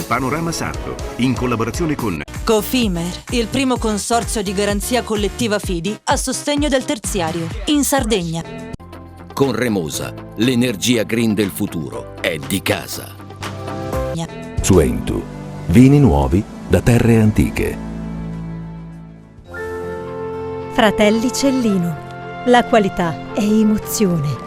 Panorama Sardo, in collaborazione con Cofimer, il primo consorzio di garanzia collettiva Fidi a sostegno del terziario, in Sardegna. Con Remosa, l'energia green del futuro è di casa. Su Entu, vini nuovi da terre antiche. Fratelli Cellino, la qualità è emozione.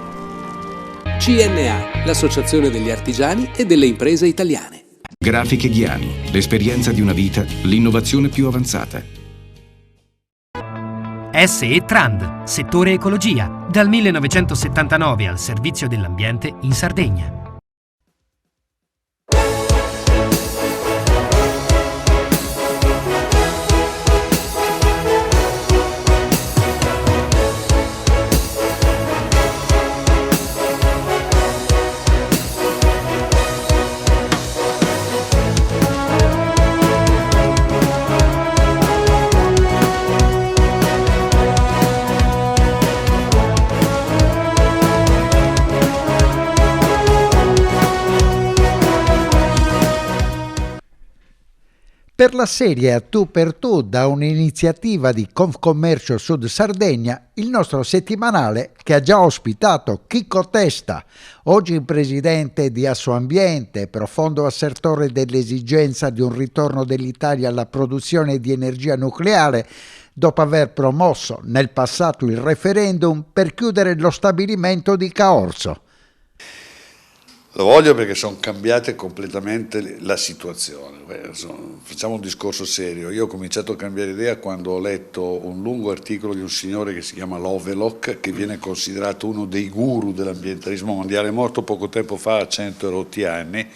CNA, l'associazione degli artigiani e delle imprese italiane. Grafiche Ghiani, l'esperienza di una vita, l'innovazione più avanzata. SE Trand, settore ecologia, dal 1979 al servizio dell'ambiente in Sardegna. Per la serie A Tu per Tu, da un'iniziativa di Confcommercio Sud Sardegna, il nostro settimanale che ha già ospitato Chico Testa, oggi presidente di Assoambiente, profondo assertore dell'esigenza di un ritorno dell'Italia alla produzione di energia nucleare, dopo aver promosso nel passato il referendum per chiudere lo stabilimento di Caorso. Lo voglio perché sono cambiate completamente la situazione. Facciamo un discorso serio. Io ho cominciato a cambiare idea quando ho letto un lungo articolo di un signore che si chiama Lovelock, che viene considerato uno dei guru dell'ambientalismo mondiale, morto poco tempo fa a 108 anni,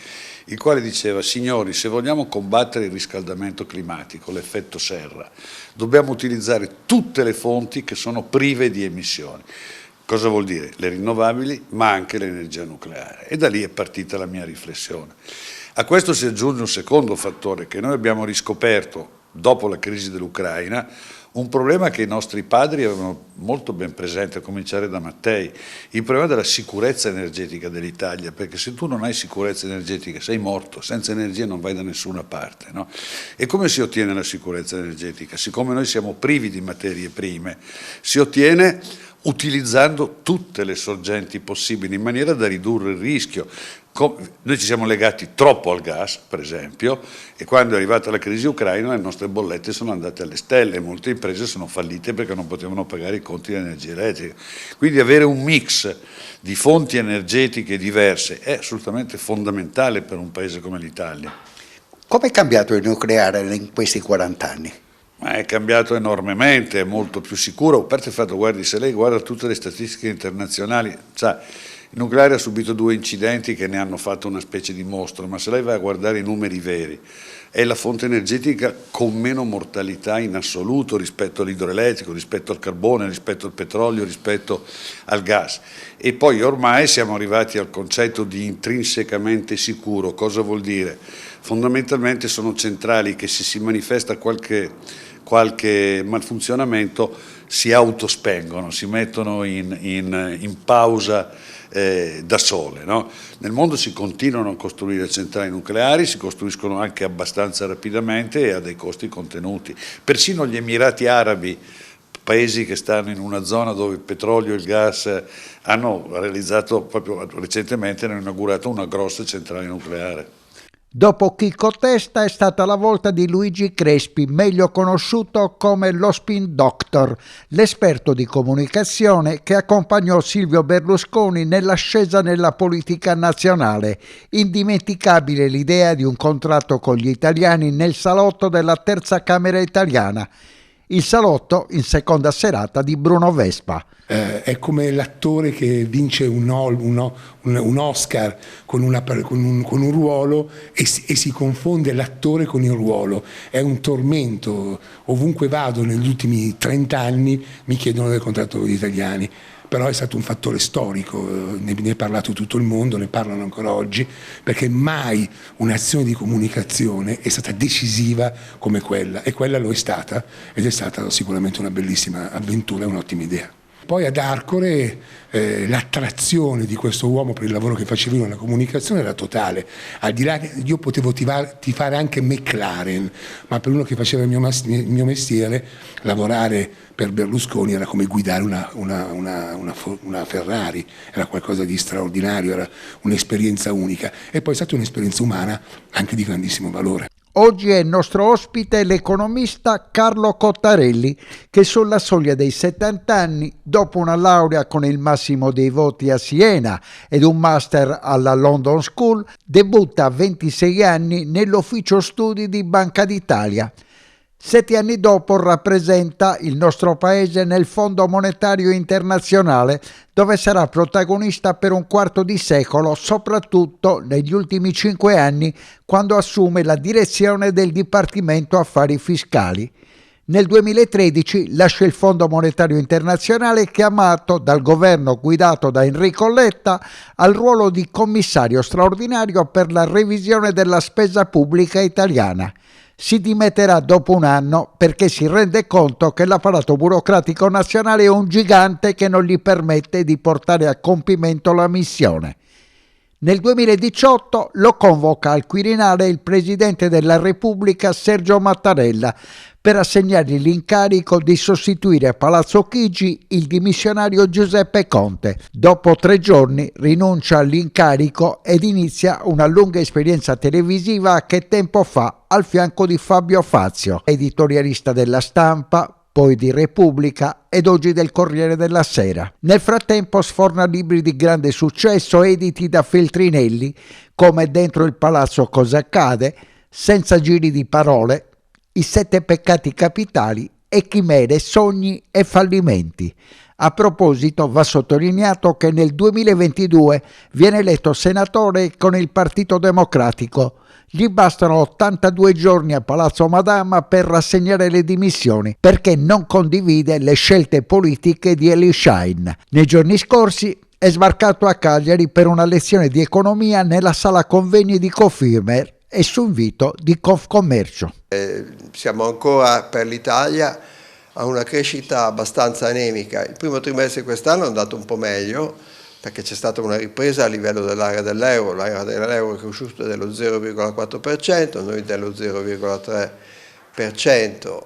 il quale diceva: signori, se vogliamo combattere il riscaldamento climatico, l'effetto serra, dobbiamo utilizzare tutte le fonti che sono prive di emissioni. Cosa vuol dire? Le rinnovabili, ma anche l'energia nucleare. E da lì è partita la mia riflessione. A questo si aggiunge un secondo fattore, che noi abbiamo riscoperto dopo la crisi dell'Ucraina, un problema che i nostri padri avevano molto ben presente, a cominciare da Mattei, il problema della sicurezza energetica dell'Italia, perché se tu non hai sicurezza energetica sei morto, senza energia non vai da nessuna parte, no? E come si ottiene la sicurezza energetica? Siccome noi siamo privi di materie prime, si ottiene utilizzando tutte le sorgenti possibili in maniera da ridurre il rischio. Noi ci siamo legati troppo al gas, per esempio, e quando è arrivata la crisi ucraina le nostre bollette sono andate alle stelle, molte imprese sono fallite perché non potevano pagare i conti di energia elettrica. Quindi avere un mix di fonti energetiche diverse è assolutamente fondamentale per un paese come l'Italia. Come è cambiato il nucleare in questi 40 anni? Ma è cambiato enormemente, è molto più sicuro. A parte il fatto, guardi, se lei guarda tutte le statistiche internazionali, sa, il nucleare ha subito 2 incidenti che ne hanno fatto una specie di mostro, ma se lei va a guardare i numeri veri, è la fonte energetica con meno mortalità in assoluto rispetto all'idroelettrico, rispetto al carbone, rispetto al petrolio, rispetto al gas. E poi ormai siamo arrivati al concetto di intrinsecamente sicuro. Cosa vuol dire? Fondamentalmente sono centrali che se si manifesta qualche malfunzionamento si autospengono, si mettono in pausa da sole, no? Nel mondo si continuano a costruire centrali nucleari, si costruiscono anche abbastanza rapidamente e a dei costi contenuti. Persino gli Emirati Arabi, paesi che stanno in una zona dove il petrolio e il gas hanno realizzato, proprio recentemente hanno inaugurato una grossa centrale nucleare. Dopo Chico Testa è stata la volta di Luigi Crespi, meglio conosciuto come lo Spin Doctor, l'esperto di comunicazione che accompagnò Silvio Berlusconi nell'ascesa nella politica nazionale. Indimenticabile l'idea di un contratto con gli italiani nel salotto della Terza Camera italiana. Il salotto in seconda serata di Bruno Vespa. È come l'attore che vince un Oscar con un ruolo e si confonde l'attore con il ruolo. È un tormento. Ovunque vado negli ultimi 30 anni mi chiedono del contratto con gli italiani. Però è stato un fattore storico, ne è parlato tutto il mondo, ne parlano ancora oggi, perché mai un'azione di comunicazione è stata decisiva come quella, e quella lo è stata, ed è stata sicuramente una bellissima avventura e un'ottima idea. Poi ad Arcore l'attrazione di questo uomo per il lavoro che faceva nella comunicazione era totale. Al di là, io potevo tifare anche McLaren, ma per uno che faceva il mio mestiere, lavorare per Berlusconi era come guidare una Ferrari, era qualcosa di straordinario, era un'esperienza unica e poi è stata un'esperienza umana anche di grandissimo valore. Oggi è il nostro ospite l'economista Carlo Cottarelli, che sulla soglia dei 70 anni, dopo una laurea con il massimo dei voti a Siena ed un master alla London School, debutta a 26 anni nell'ufficio studi di Banca d'Italia. 7 anni dopo rappresenta il nostro paese nel Fondo Monetario Internazionale, dove sarà protagonista per un quarto di secolo, soprattutto negli ultimi 5 anni, quando assume la direzione del Dipartimento Affari Fiscali. Nel 2013 lascia il Fondo Monetario Internazionale, chiamato dal governo guidato da Enrico Letta al ruolo di commissario straordinario per la revisione della spesa pubblica italiana. Si dimetterà dopo un anno perché si rende conto che l'apparato burocratico nazionale è un gigante che non gli permette di portare a compimento la missione. Nel 2018 lo convoca al Quirinale il Presidente della Repubblica Sergio Mattarella per assegnargli l'incarico di sostituire a Palazzo Chigi il dimissionario Giuseppe Conte. Dopo 3 giorni rinuncia all'incarico ed inizia una lunga esperienza televisiva che tempo fa al fianco di Fabio Fazio, editorialista della Stampa, poi di Repubblica ed oggi del Corriere della Sera. Nel frattempo sforna libri di grande successo editi da Feltrinelli, come Dentro il Palazzo cosa accade, Senza giri di parole, I 7 peccati capitali e Chimere, sogni e fallimenti. A proposito, va sottolineato che nel 2022 viene eletto senatore con il Partito Democratico. Gli bastano 82 giorni a Palazzo Madama per rassegnare le dimissioni, perché non condivide le scelte politiche di Eli Schlein. Nei giorni scorsi è sbarcato a Cagliari per una lezione di economia nella sala convegni di Cofirmer e su invito di Confcommercio. Siamo ancora per l'Italia a una crescita abbastanza anemica. Il primo trimestre di quest'anno è andato un po' meglio perché c'è stata una ripresa a livello dell'area dell'euro. L'area dell'euro è cresciuta dello 0,4%, noi dello 0,3%.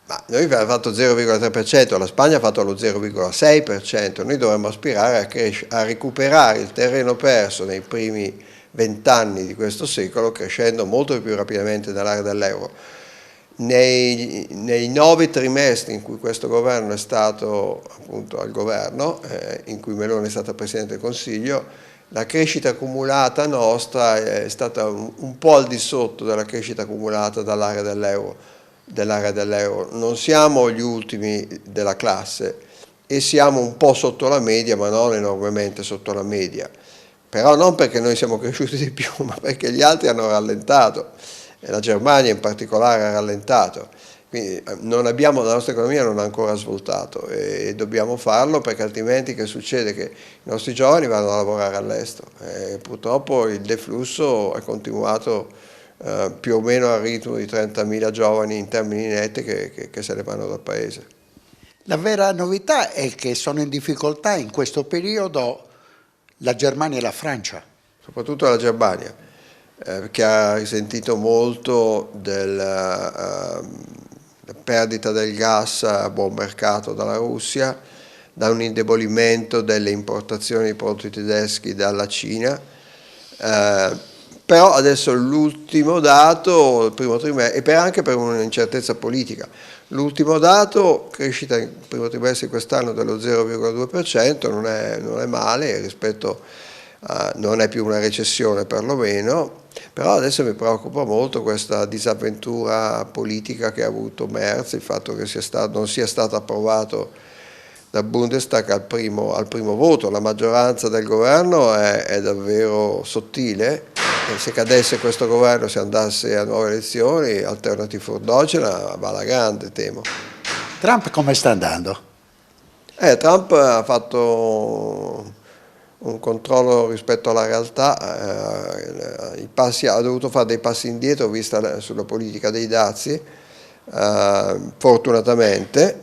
Ma noi abbiamo fatto 0,3%, la Spagna ha fatto lo 0,6%. Noi dovremmo aspirare a recuperare il terreno perso nei primi 20 anni di questo secolo, crescendo molto più rapidamente nell'area dell'euro. Nei 9 trimestri in cui questo governo è stato appunto al governo, in cui Meloni è stata Presidente del Consiglio, la crescita accumulata nostra è stata un po' al di sotto della crescita accumulata dall'area dell'euro. Non siamo gli ultimi della classe e siamo un po' sotto la media, ma non enormemente sotto la media. Però non perché noi siamo cresciuti di più, ma perché gli altri hanno rallentato. E la Germania in particolare ha rallentato, quindi la nostra economia non ha ancora svoltato e dobbiamo farlo, perché altrimenti che succede? Che i nostri giovani vanno a lavorare all'estero e purtroppo il deflusso è continuato più o meno al ritmo di 30.000 giovani in termini netti che se ne vanno dal paese. La vera novità è che sono in difficoltà in questo periodo la Germania e la Francia. Soprattutto la Germania, che ha risentito molto della perdita del gas a buon mercato dalla Russia, da un indebolimento delle importazioni di prodotti tedeschi dalla Cina, però adesso l'ultimo dato, il primo trimestre, e anche per un'incertezza politica, l'ultimo dato, crescita nel primo trimestre di quest'anno dello 0,2%, non è male rispetto non è più una recessione perlomeno, però adesso mi preoccupa molto questa disavventura politica che ha avuto Merz, il fatto che non sia stato approvato dal Bundestag al primo voto. La maggioranza del governo è davvero sottile e se cadesse questo governo, se andasse a nuove elezioni, Alternative for Deutschland va alla grande, temo. Trump come sta andando? Trump ha fatto un controllo rispetto alla realtà, ha dovuto fare dei passi indietro vista sulla politica dei dazi, fortunatamente,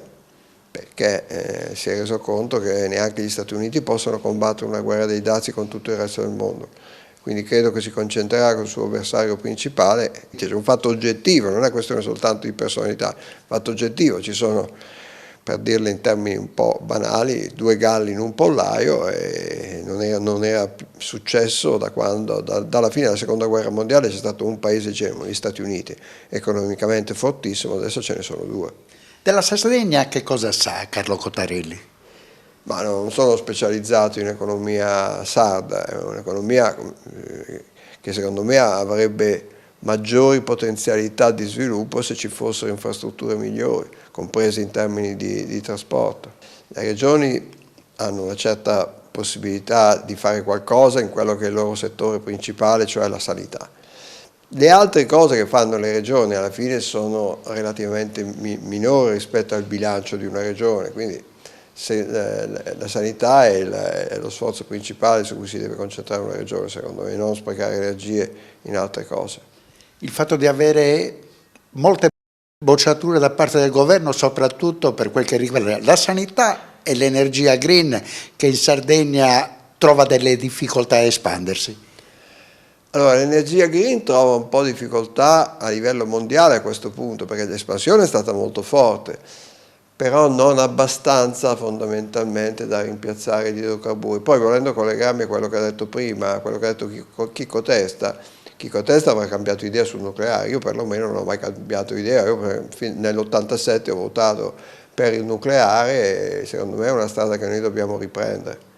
perché si è reso conto che neanche gli Stati Uniti possono combattere una guerra dei dazi con tutto il resto del mondo. Quindi credo che si concentrerà sul suo avversario principale. C'è un fatto oggettivo, non è questione soltanto di personalità, fatto oggettivo, ci sono, per dirle in termini un po' banali, 2 galli in un pollaio e non era successo da quando, dalla fine della seconda guerra mondiale c'è stato un paese egemone, gli Stati Uniti, economicamente fortissimo, adesso ce ne sono 2. Della Sardegna che cosa sa Carlo Cottarelli? Ma non sono specializzato in economia sarda, è un'economia che secondo me avrebbe maggiori potenzialità di sviluppo se ci fossero infrastrutture migliori, comprese in termini di trasporto. Le regioni hanno una certa possibilità di fare qualcosa in quello che è il loro settore principale, cioè la sanità. Le altre cose che fanno le regioni alla fine sono relativamente minori rispetto al bilancio di una regione, quindi la sanità è lo sforzo principale su cui si deve concentrare una regione, secondo me, non sprecare energie in altre cose. Il fatto di avere molte bocciature da parte del governo, soprattutto per quel che riguarda la sanità e l'energia green, che in Sardegna trova delle difficoltà a espandersi. Allora, l'energia green trova un po' di difficoltà a livello mondiale a questo punto, perché l'espansione è stata molto forte, però non abbastanza fondamentalmente da rimpiazzare gli idrocarburi. Poi, volendo collegarmi a quello che ha detto prima, a quello che ha detto Chico Testa avrà cambiato idea sul nucleare. Io perlomeno non ho mai cambiato idea, io nell'87 ho votato per il nucleare e secondo me è una strada che noi dobbiamo riprendere.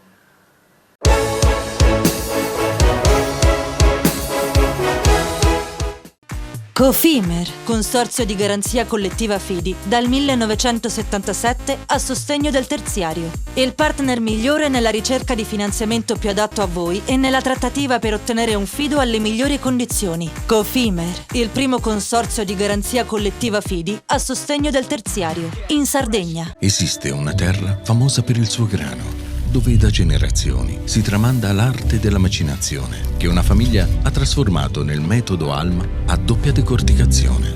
Cofimer, consorzio di garanzia collettiva Fidi, dal 1977 a sostegno del terziario. Il partner migliore nella ricerca di finanziamento più adatto a voi e nella trattativa per ottenere un fido alle migliori condizioni. Cofimer, il primo consorzio di garanzia collettiva Fidi a sostegno del terziario, in Sardegna. Esiste una terra famosa per il suo grano, dove da generazioni si tramanda l'arte della macinazione, che una famiglia ha trasformato nel metodo Alma a doppia decorticazione.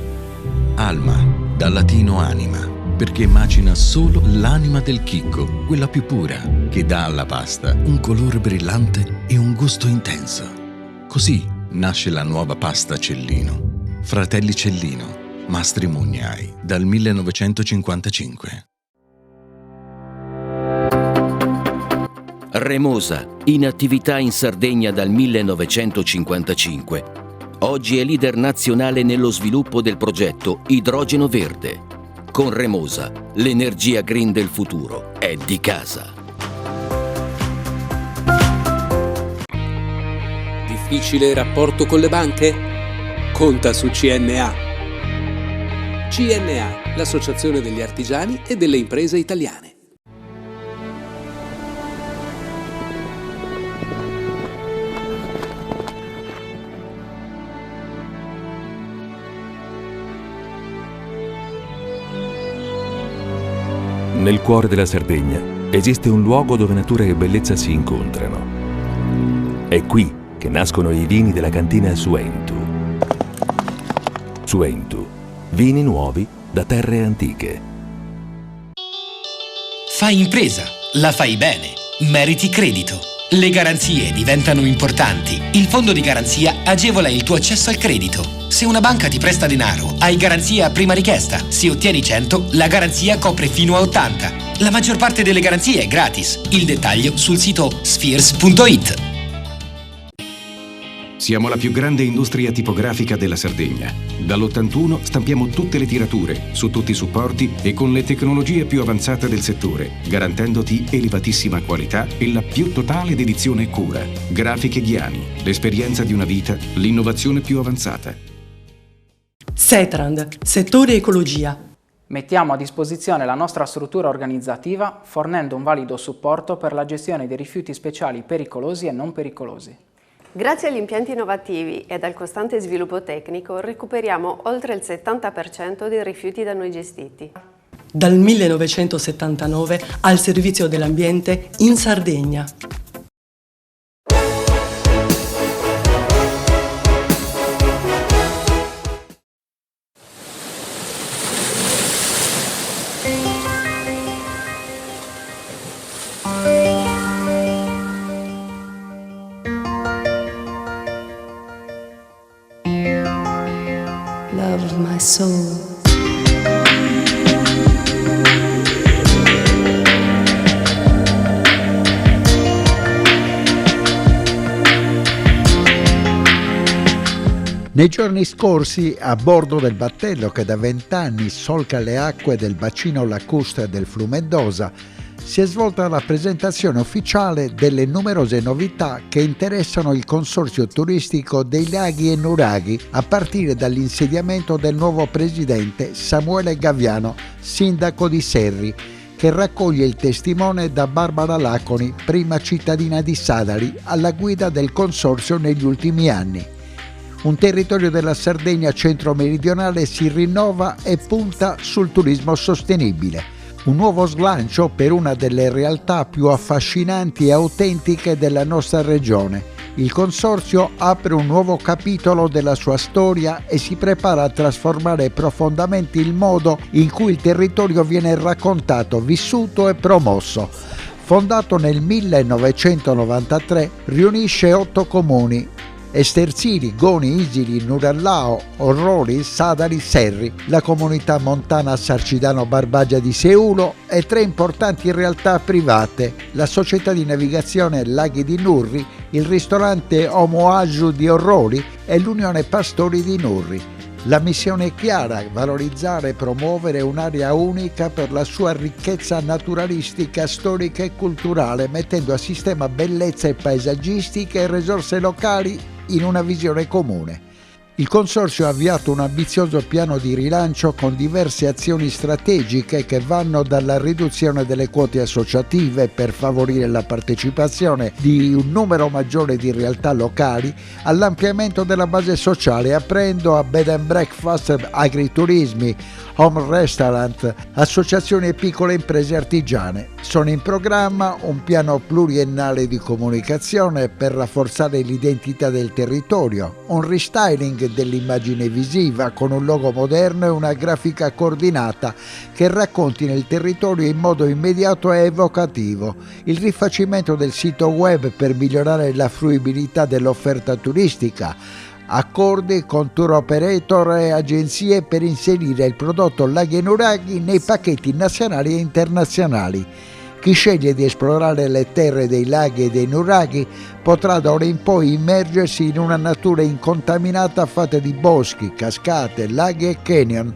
Alma, dal latino anima, perché macina solo l'anima del chicco, quella più pura, che dà alla pasta un colore brillante e un gusto intenso. Così nasce la nuova pasta Cellino. Fratelli Cellino, Mastri Mugnai, dal 1955. Remosa, in attività in Sardegna dal 1955. Oggi è leader nazionale nello sviluppo del progetto Idrogeno Verde. Con Remosa, l'energia green del futuro è di casa. Difficile rapporto con le banche? Conta su CNA. CNA, l'associazione degli artigiani e delle imprese italiane. Nel cuore della Sardegna esiste un luogo dove natura e bellezza si incontrano. È qui che nascono i vini della cantina Suentu. Suentu, vini nuovi da terre antiche. Fai impresa, la fai bene, meriti credito. Le garanzie diventano importanti. Il fondo di garanzia agevola il tuo accesso al credito. Se una banca ti presta denaro, hai garanzia a prima richiesta. Se ottieni 100, la garanzia copre fino a 80. La maggior parte delle garanzie è gratis. Il dettaglio sul sito spheres.it. Siamo la più grande industria tipografica della Sardegna. Dall'81 stampiamo tutte le tirature, su tutti i supporti e con le tecnologie più avanzate del settore, garantendoti elevatissima qualità e la più totale dedizione e cura. Grafiche Ghiani, l'esperienza di una vita, l'innovazione più avanzata. Setrand, settore ecologia. Mettiamo a disposizione la nostra struttura organizzativa fornendo un valido supporto per la gestione dei rifiuti speciali pericolosi e non pericolosi. Grazie agli impianti innovativi ed al costante sviluppo tecnico recuperiamo oltre il 70% dei rifiuti da noi gestiti. Dal 1979 al servizio dell'ambiente in Sardegna. love of my soul. Nei giorni scorsi, a bordo del battello che da 20 anni solca le acque del bacino lacustre del fiume Dosa, si è svolta la presentazione ufficiale delle numerose novità che interessano il consorzio turistico dei laghi e nuraghi, a partire dall'insediamento del nuovo presidente Samuele Gaviano, sindaco di Serri, che raccoglie il testimone da Barbara Laconi, prima cittadina di Sadari, alla guida del consorzio negli ultimi anni. Un territorio della Sardegna centro-meridionale si rinnova e punta sul turismo sostenibile. Un nuovo slancio per una delle realtà più affascinanti e autentiche della nostra regione. Il consorzio apre un nuovo capitolo della sua storia e si prepara a trasformare profondamente il modo in cui il territorio viene raccontato, vissuto e promosso. Fondato nel 1993, riunisce 8 comuni: Esterzini, Goni, Isili, Nurallao, Orrori, Sadari, Serri, la comunità montana Sarcidano Barbagia di Seulo e 3 importanti realtà private: la società di navigazione Laghi di Nurri, il ristorante Omo Aju di Orrori e l'Unione Pastori di Nurri. La missione è chiara: valorizzare e promuovere un'area unica per la sua ricchezza naturalistica, storica e culturale, mettendo a sistema bellezze paesaggistiche e risorse locali in una visione comune. Il Consorzio ha avviato un ambizioso piano di rilancio con diverse azioni strategiche che vanno dalla riduzione delle quote associative per favorire la partecipazione di un numero maggiore di realtà locali all'ampliamento della base sociale, aprendo a bed and breakfast, agriturismi, home restaurant, associazioni e piccole imprese artigiane. Sono in programma un piano pluriennale di comunicazione per rafforzare l'identità del territorio, un restyling dell'immagine visiva con un logo moderno e una grafica coordinata che raccontino il territorio in modo immediato e evocativo, il rifacimento del sito web per migliorare la fruibilità dell'offerta turistica, accordi con tour operator e agenzie per inserire il prodotto Laghi e Nuraghi nei pacchetti nazionali e internazionali. Chi sceglie di esplorare le terre dei laghi e dei nuraghi potrà da ora in poi immergersi in una natura incontaminata fatta di boschi, cascate, laghi e canyon,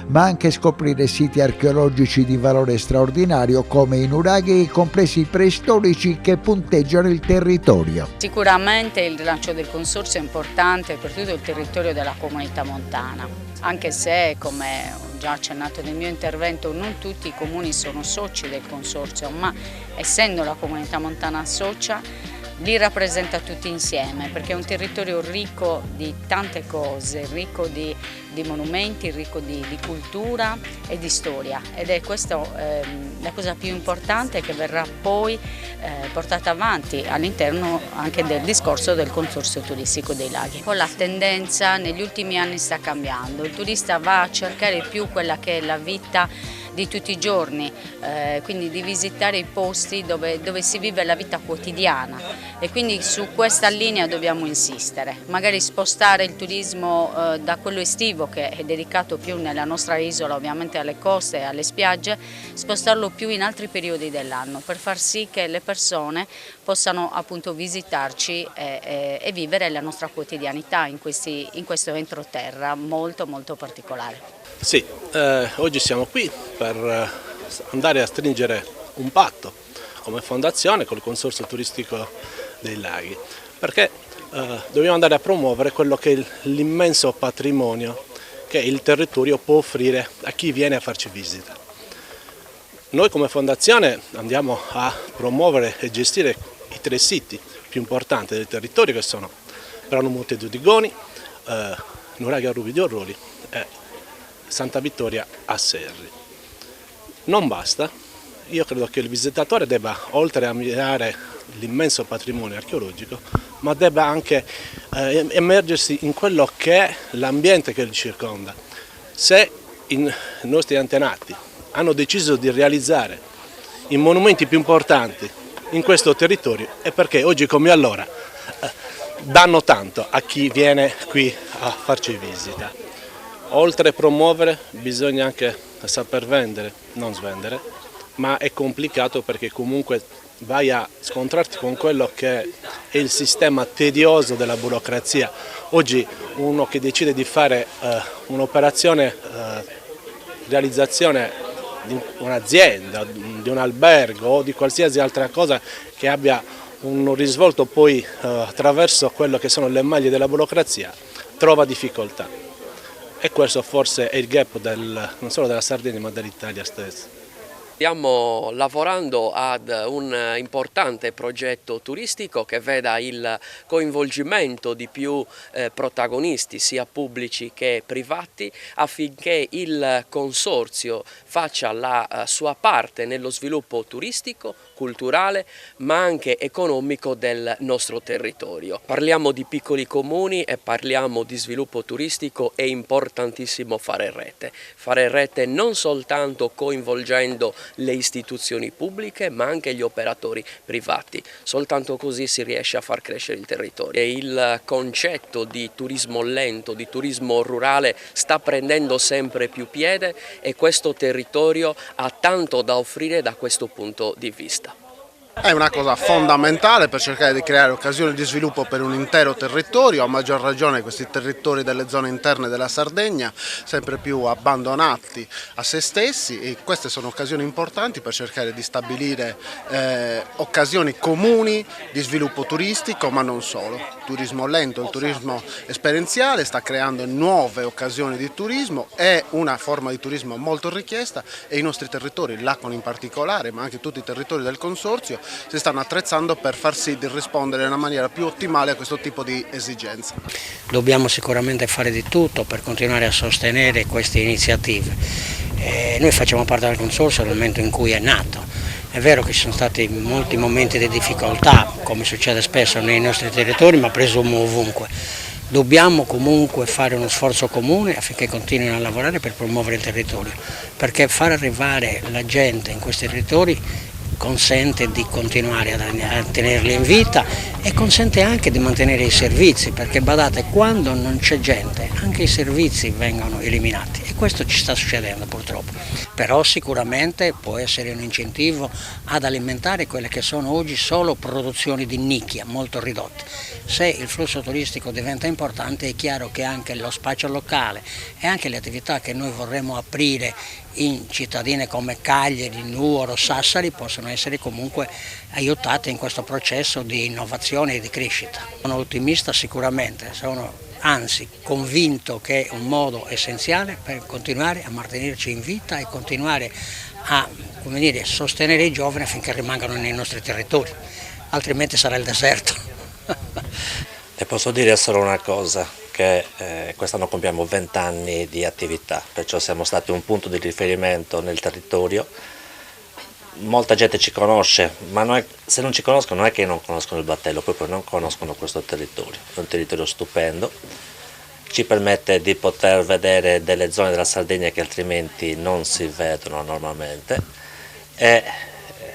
ma anche scoprire siti archeologici di valore straordinario come i nuraghi e i complessi preistorici che punteggiano il territorio. Sicuramente il rilancio del consorzio è importante per tutto il territorio della comunità montana, anche se, come ho già accennato nel mio intervento, non tutti i comuni sono soci del consorzio, ma essendo la comunità montana socia li rappresenta tutti insieme, perché è un territorio ricco di tante cose, ricco di monumenti, ricco di cultura e di storia, ed è questa la cosa più importante che verrà poi portata avanti all'interno anche del discorso del consorzio turistico dei laghi. Poi la tendenza negli ultimi anni sta cambiando, il turista va a cercare più quella che è la vita di tutti i giorni, quindi di visitare i posti dove si vive la vita quotidiana, e quindi su questa linea dobbiamo insistere, magari spostare il turismo da quello estivo, che è dedicato più nella nostra isola ovviamente alle coste e alle spiagge, spostarlo più in altri periodi dell'anno per far sì che le persone possano appunto visitarci e vivere la nostra quotidianità in questo entroterra molto molto particolare. Sì, oggi siamo qui per andare a stringere un patto come fondazione col Consorzio Turistico dei Laghi, perché dobbiamo andare a promuovere quello che è l'immenso patrimonio che il territorio può offrire a chi viene a farci visita. Noi come fondazione andiamo a promuovere e gestire i 3 siti più importanti del territorio, che sono Brano Monte di Goni, Nuraghi a Rubi di Orrori e Santa Vittoria a Serri. Non basta, io credo che il visitatore debba, oltre a ammirare l'immenso patrimonio archeologico, ma debba anche immergersi in quello che è l'ambiente che li circonda. Se i nostri antenati hanno deciso di realizzare i monumenti più importanti in questo territorio, è perché oggi come allora danno tanto a chi viene qui a farci visita. oltre a promuovere bisogna anche saper vendere, non svendere, ma è complicato perché comunque vai a scontrarti con quello che è il sistema tedioso della burocrazia. Oggi uno che decide di fare un'operazione, realizzazione di un'azienda, di un albergo o di qualsiasi altra cosa che abbia un risvolto poi attraverso quello che sono le maglie della burocrazia, trova difficoltà. E questo forse è il gap non solo della Sardegna ma dell'Italia stessa. Stiamo lavorando ad un importante progetto turistico che veda il coinvolgimento di più protagonisti, sia pubblici che privati, affinché il consorzio faccia la sua parte nello sviluppo turistico, culturale, ma anche economico del nostro territorio. Parliamo di piccoli comuni e parliamo di sviluppo turistico, è importantissimo fare rete non soltanto coinvolgendo le istituzioni pubbliche ma anche gli operatori privati, soltanto così si riesce a far crescere il territorio. E il concetto di turismo lento, di turismo rurale sta prendendo sempre più piede e questo territorio ha tanto da offrire da questo punto di vista. È una cosa fondamentale per cercare di creare occasioni di sviluppo per un intero territorio, a maggior ragione questi territori delle zone interne della Sardegna, sempre più abbandonati a se stessi, e queste sono occasioni importanti per cercare di stabilire occasioni comuni di sviluppo turistico, ma non solo. Il turismo lento, il turismo esperienziale sta creando nuove occasioni di turismo, è una forma di turismo molto richiesta e i nostri territori, l'Acon in particolare, ma anche tutti i territori del consorzio, si stanno attrezzando per far sì di rispondere in una maniera più ottimale a questo tipo di esigenze. Dobbiamo sicuramente fare di tutto per continuare a sostenere queste iniziative. Noi facciamo parte del consorzio dal momento in cui è nato. È vero che ci sono stati molti momenti di difficoltà, come succede spesso nei nostri territori, ma presumo ovunque. Dobbiamo comunque fare uno sforzo comune affinché continuino a lavorare per promuovere il territorio, perché far arrivare la gente in questi territori consente di continuare a tenerli in vita e consente anche di mantenere i servizi, perché badate, quando non c'è gente anche i servizi vengono eliminati e questo ci sta succedendo purtroppo. Però sicuramente può essere un incentivo ad alimentare quelle che sono oggi solo produzioni di nicchia molto ridotte. Se il flusso turistico diventa importante è chiaro che anche lo spazio locale e anche le attività che noi vorremmo aprire in cittadine come Cagliari, Nuoro, Sassari possono essere comunque aiutate in questo processo di innovazione e di crescita. Sono ottimista sicuramente, sono anzi convinto che è un modo essenziale per continuare a mantenerci in vita e continuare a sostenere i giovani affinché rimangano nei nostri territori, altrimenti sarà il deserto. Le posso dire solo una cosa, che quest'anno compiamo 20 anni di attività, perciò siamo stati un punto di riferimento nel territorio. Molta gente ci conosce, ma se non ci conoscono non è che non conoscono il battello, proprio non conoscono questo territorio. È un territorio stupendo, ci permette di poter vedere delle zone della Sardegna che altrimenti non si vedono normalmente e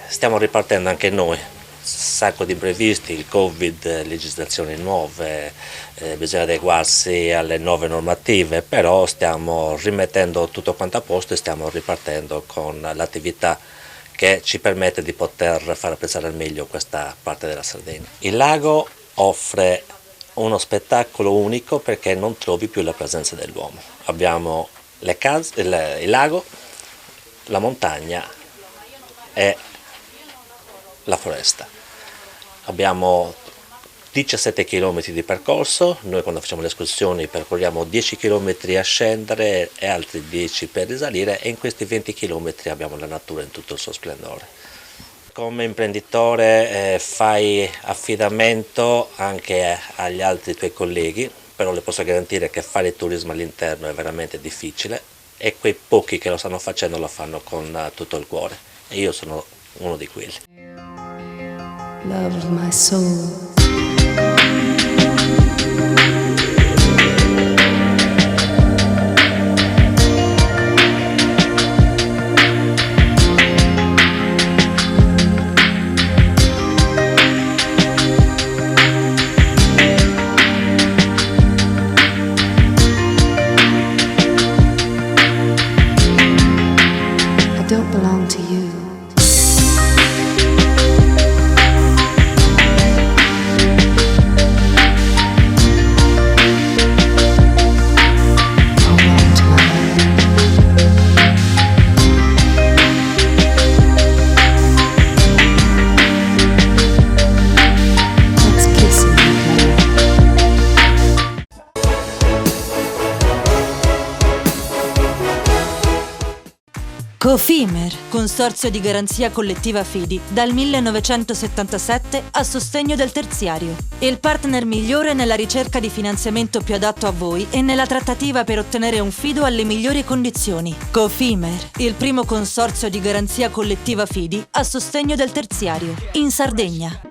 stiamo ripartendo anche noi. Sacco di imprevisti, il Covid, legislazioni nuove, bisogna adeguarsi alle nuove normative, però stiamo rimettendo tutto quanto a posto e stiamo ripartendo con l'attività che ci permette di poter far apprezzare al meglio questa parte della Sardegna. Il lago offre uno spettacolo unico perché non trovi più la presenza dell'uomo. Abbiamo le case, il lago, la montagna e la foresta. Abbiamo 17 km di percorso, noi quando facciamo le escursioni percorriamo 10 km a scendere e altri 10 per risalire e in questi 20 km abbiamo la natura in tutto il suo splendore. Come imprenditore fai affidamento anche agli altri tuoi colleghi, però le posso garantire che fare il turismo all'interno è veramente difficile e quei pochi che lo stanno facendo lo fanno con tutto il cuore e io sono uno di quelli. Love of my soul. don't belong to you. Cofimer, consorzio di garanzia collettiva Fidi, dal 1977 a sostegno del terziario. Il partner migliore nella ricerca di finanziamento più adatto a voi e nella trattativa per ottenere un fido alle migliori condizioni. Cofimer, il primo consorzio di garanzia collettiva Fidi a sostegno del terziario, in Sardegna.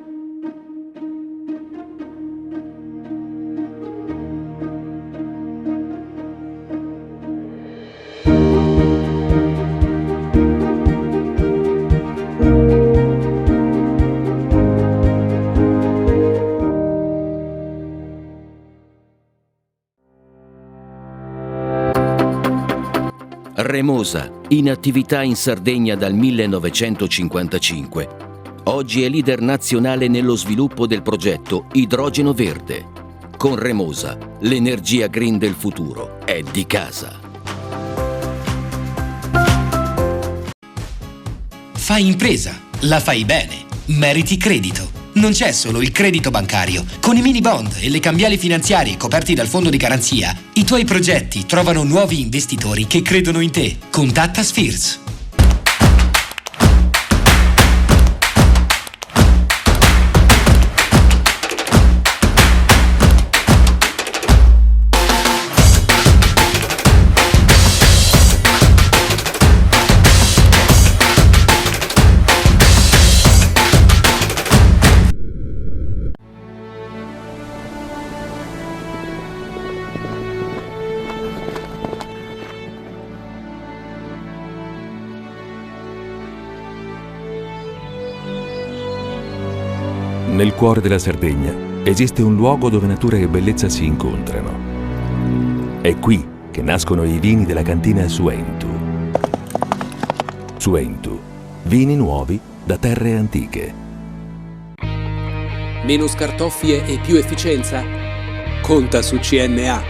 Remosa, in attività in Sardegna dal 1955. Oggi è leader nazionale nello sviluppo del progetto Idrogeno Verde. Con Remosa, l'energia green del futuro è di casa. Fai impresa, la fai bene, meriti credito. Non c'è solo il credito bancario. Con i mini bond e le cambiali finanziarie coperti dal fondo di garanzia, i tuoi progetti trovano nuovi investitori che credono in te. Contatta Spheres. Nel cuore della Sardegna esiste un luogo dove natura e bellezza si incontrano. È qui che nascono i vini della cantina Suentu. Suentu, vini nuovi da terre antiche. Meno scartoffie e più efficienza? Conta su CNA.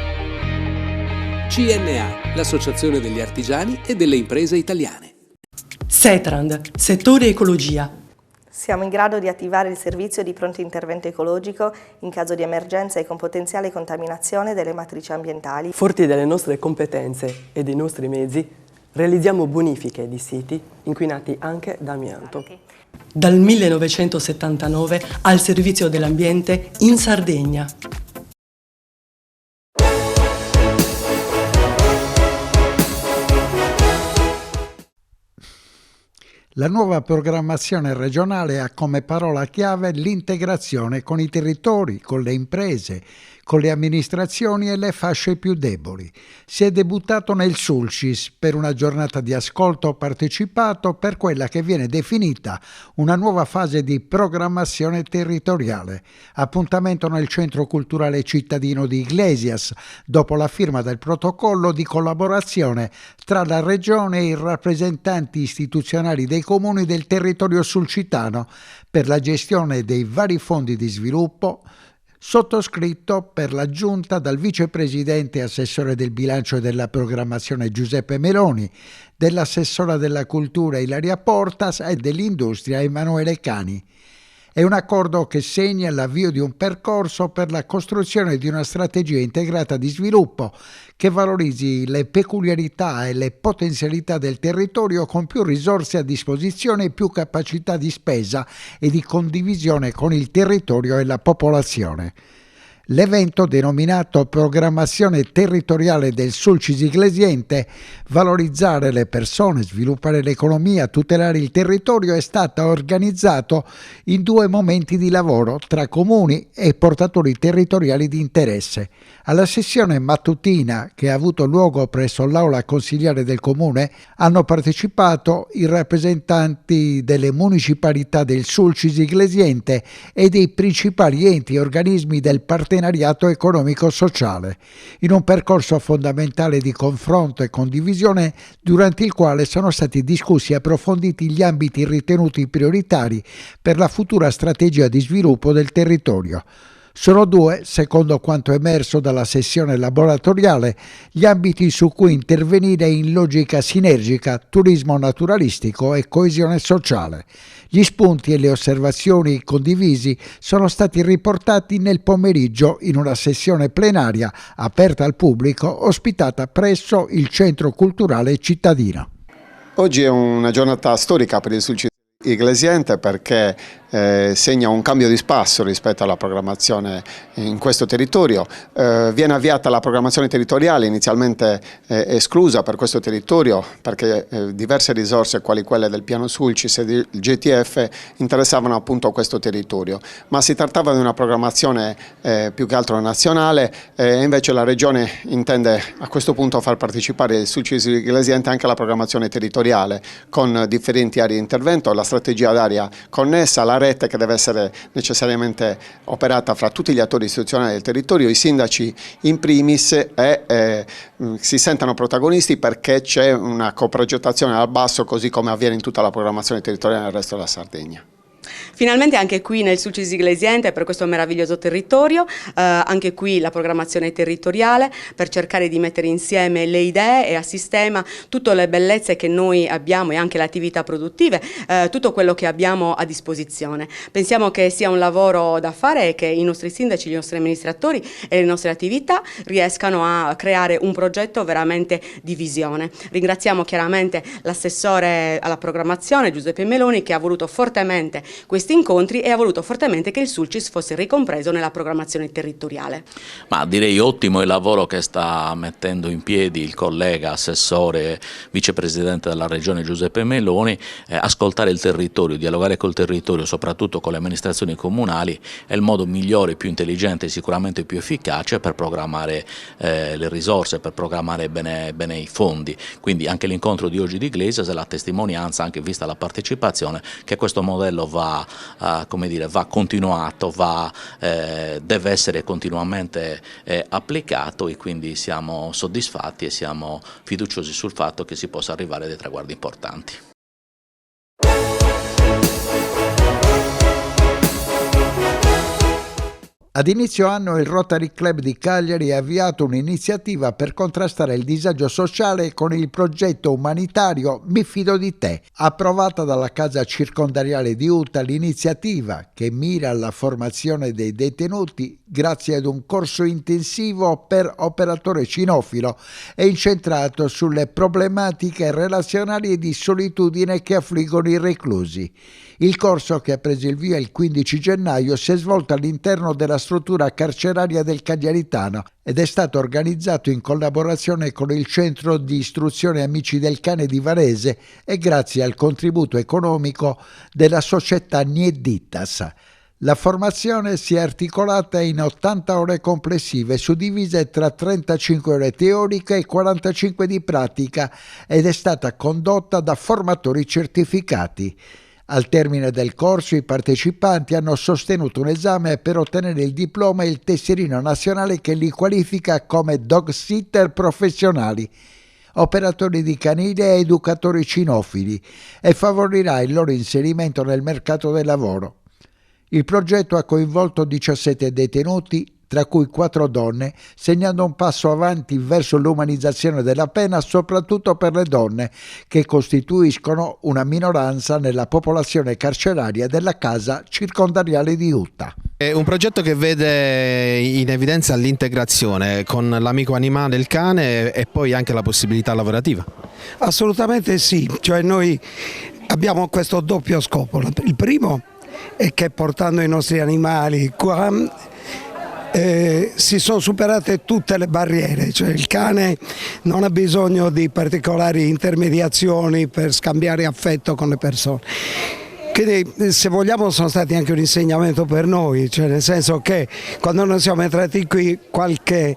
CNA, l'associazione degli artigiani e delle imprese italiane. Setrand, settore ecologia. Siamo in grado di attivare il servizio di pronto intervento ecologico in caso di emergenza e con potenziale contaminazione delle matrici ambientali. Forti delle nostre competenze e dei nostri mezzi, realizziamo bonifiche di siti inquinati anche da amianto. Dal 1979 al servizio dell'ambiente in Sardegna. La nuova programmazione regionale ha come parola chiave l'integrazione con i territori, con le imprese, con le amministrazioni e le fasce più deboli. Si è debuttato nel Sulcis per una giornata di ascolto partecipato per quella che viene definita una nuova fase di programmazione territoriale. Appuntamento nel Centro Culturale Cittadino di Iglesias, dopo la firma del protocollo di collaborazione tra la Regione e i rappresentanti istituzionali dei comuni del territorio sulcitano per la gestione dei vari fondi di sviluppo, sottoscritto per la Giunta dal vicepresidente e assessore del bilancio e della programmazione Giuseppe Meloni, dell'assessora della cultura Ilaria Portas e dell'industria Emanuele Cani. È un accordo che segna l'avvio di un percorso per la costruzione di una strategia integrata di sviluppo che valorizzi le peculiarità e le potenzialità del territorio con più risorse a disposizione e più capacità di spesa e di condivisione con il territorio e la popolazione. L'evento, denominato Programmazione Territoriale del Sulcis Iglesiente, valorizzare le persone, sviluppare l'economia, tutelare il territorio, è stato organizzato in 2 momenti di lavoro tra comuni e portatori territoriali di interesse. Alla sessione mattutina, che ha avuto luogo presso l'aula consigliare del comune, hanno partecipato i rappresentanti delle municipalità del Sulcis Iglesiente e dei principali enti e organismi del partenariato partenariato economico-sociale, in un percorso fondamentale di confronto e condivisione durante il quale sono stati discussi e approfonditi gli ambiti ritenuti prioritari per la futura strategia di sviluppo del territorio. Sono 2, secondo quanto emerso dalla sessione laboratoriale, gli ambiti su cui intervenire in logica sinergica, turismo naturalistico e coesione sociale. Gli spunti e le osservazioni condivisi sono stati riportati nel pomeriggio in una sessione plenaria aperta al pubblico ospitata presso il Centro Culturale Cittadino. Oggi è una giornata storica per il Sulcis Iglesiente perché segna un cambio di passo rispetto alla programmazione in questo territorio. Viene avviata la programmazione territoriale, inizialmente esclusa per questo territorio perché diverse risorse quali quelle del piano Sulcis e del GTF interessavano appunto questo territorio, ma si trattava di una programmazione più che altro nazionale e invece la Regione intende a questo punto far partecipare il Sulcis Iglesiente anche alla programmazione territoriale con differenti aree di intervento, la strategia d'area connessa, la rete che deve essere necessariamente operata fra tutti gli attori istituzionali del territorio, i sindaci in primis si sentano protagonisti perché c'è una coprogettazione al basso così come avviene in tutta la programmazione territoriale nel resto della Sardegna. Finalmente anche qui nel Sulcis Iglesiente, per questo meraviglioso territorio, anche qui la programmazione territoriale per cercare di mettere insieme le idee e a sistema tutte le bellezze che noi abbiamo e anche le attività produttive, tutto quello che abbiamo a disposizione. Pensiamo che sia un lavoro da fare e che i nostri sindaci, i nostri amministratori e le nostre attività riescano a creare un progetto veramente di visione. Ringraziamo chiaramente l'assessore alla programmazione Giuseppe Meloni che ha voluto fortemente questi incontri e ha voluto fortemente che il Sulcis fosse ricompreso nella programmazione territoriale. Ma direi ottimo il lavoro che sta mettendo in piedi il collega assessore vicepresidente della Regione Giuseppe Meloni, ascoltare il territorio, dialogare col territorio, soprattutto con le amministrazioni comunali è il modo migliore, più intelligente e sicuramente più efficace per programmare le risorse, per programmare bene i fondi. Quindi anche l'incontro di oggi di Iglesias è la testimonianza, anche vista la partecipazione, che questo modello va continuato, deve essere continuamente applicato e quindi siamo soddisfatti e siamo fiduciosi sul fatto che si possa arrivare a dei traguardi importanti. Ad inizio anno il Rotary Club di Cagliari ha avviato un'iniziativa per contrastare il disagio sociale con il progetto umanitario Mi fido di te. Approvata dalla Casa Circondariale di Uta, l'iniziativa, che mira alla formazione dei detenuti grazie ad un corso intensivo per operatore cinofilo, è incentrato sulle problematiche relazionali e di solitudine che affliggono i reclusi. Il corso, che ha preso il via il 15 gennaio, si è svolto all'interno della struttura carceraria del Cagliaritano ed è stato organizzato in collaborazione con il Centro di Istruzione Amici del Cane di Varese e grazie al contributo economico della società Niedditas. La formazione si è articolata in 80 ore complessive, suddivise tra 35 ore teoriche e 45 di pratica, ed è stata condotta da formatori certificati. Al termine del corso i partecipanti hanno sostenuto un esame per ottenere il diploma e il tesserino nazionale che li qualifica come dog sitter professionali, operatori di canile e educatori cinofili, e favorirà il loro inserimento nel mercato del lavoro. Il progetto ha coinvolto 17 detenuti, tra cui 4 donne, segnando un passo avanti verso l'umanizzazione della pena, soprattutto per le donne, che costituiscono una minoranza nella popolazione carceraria della Casa Circondariale di Uta. È un progetto che vede in evidenza l'integrazione con l'amico animale, il cane, e poi anche la possibilità lavorativa. Assolutamente sì, cioè noi abbiamo questo doppio scopo. Il primo è che portando i nostri animali qua si sono superate tutte le barriere, cioè il cane non ha bisogno di particolari intermediazioni per scambiare affetto con le persone. Quindi, se vogliamo, sono stati anche un insegnamento per noi, cioè nel senso che quando noi siamo entrati qui qualche,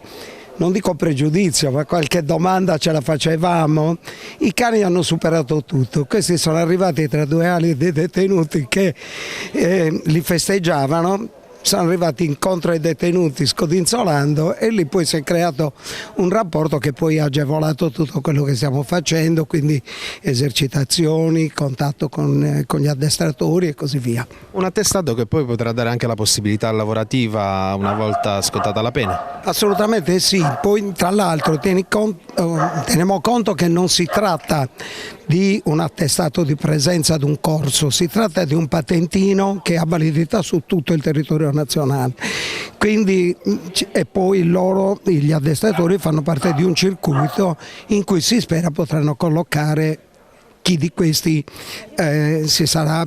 non dico pregiudizio, ma qualche domanda ce la facevamo, i cani hanno superato tutto. Questi sono arrivati tra 2 ali dei detenuti che li festeggiavano, sono arrivati incontro ai detenuti scodinzolando e lì poi si è creato un rapporto che poi ha agevolato tutto quello che stiamo facendo, quindi esercitazioni, contatto con gli addestratori e così via. Un attestato che poi potrà dare anche la possibilità lavorativa una volta scontata la pena? Assolutamente sì, poi tra l'altro teniamo conto che non si tratta di un attestato di presenza ad un corso, si tratta di un patentino che ha validità su tutto il territorio nazionale. Quindi, e poi gli addestratori fanno parte di un circuito in cui si spera potranno collocare chi di questi avrà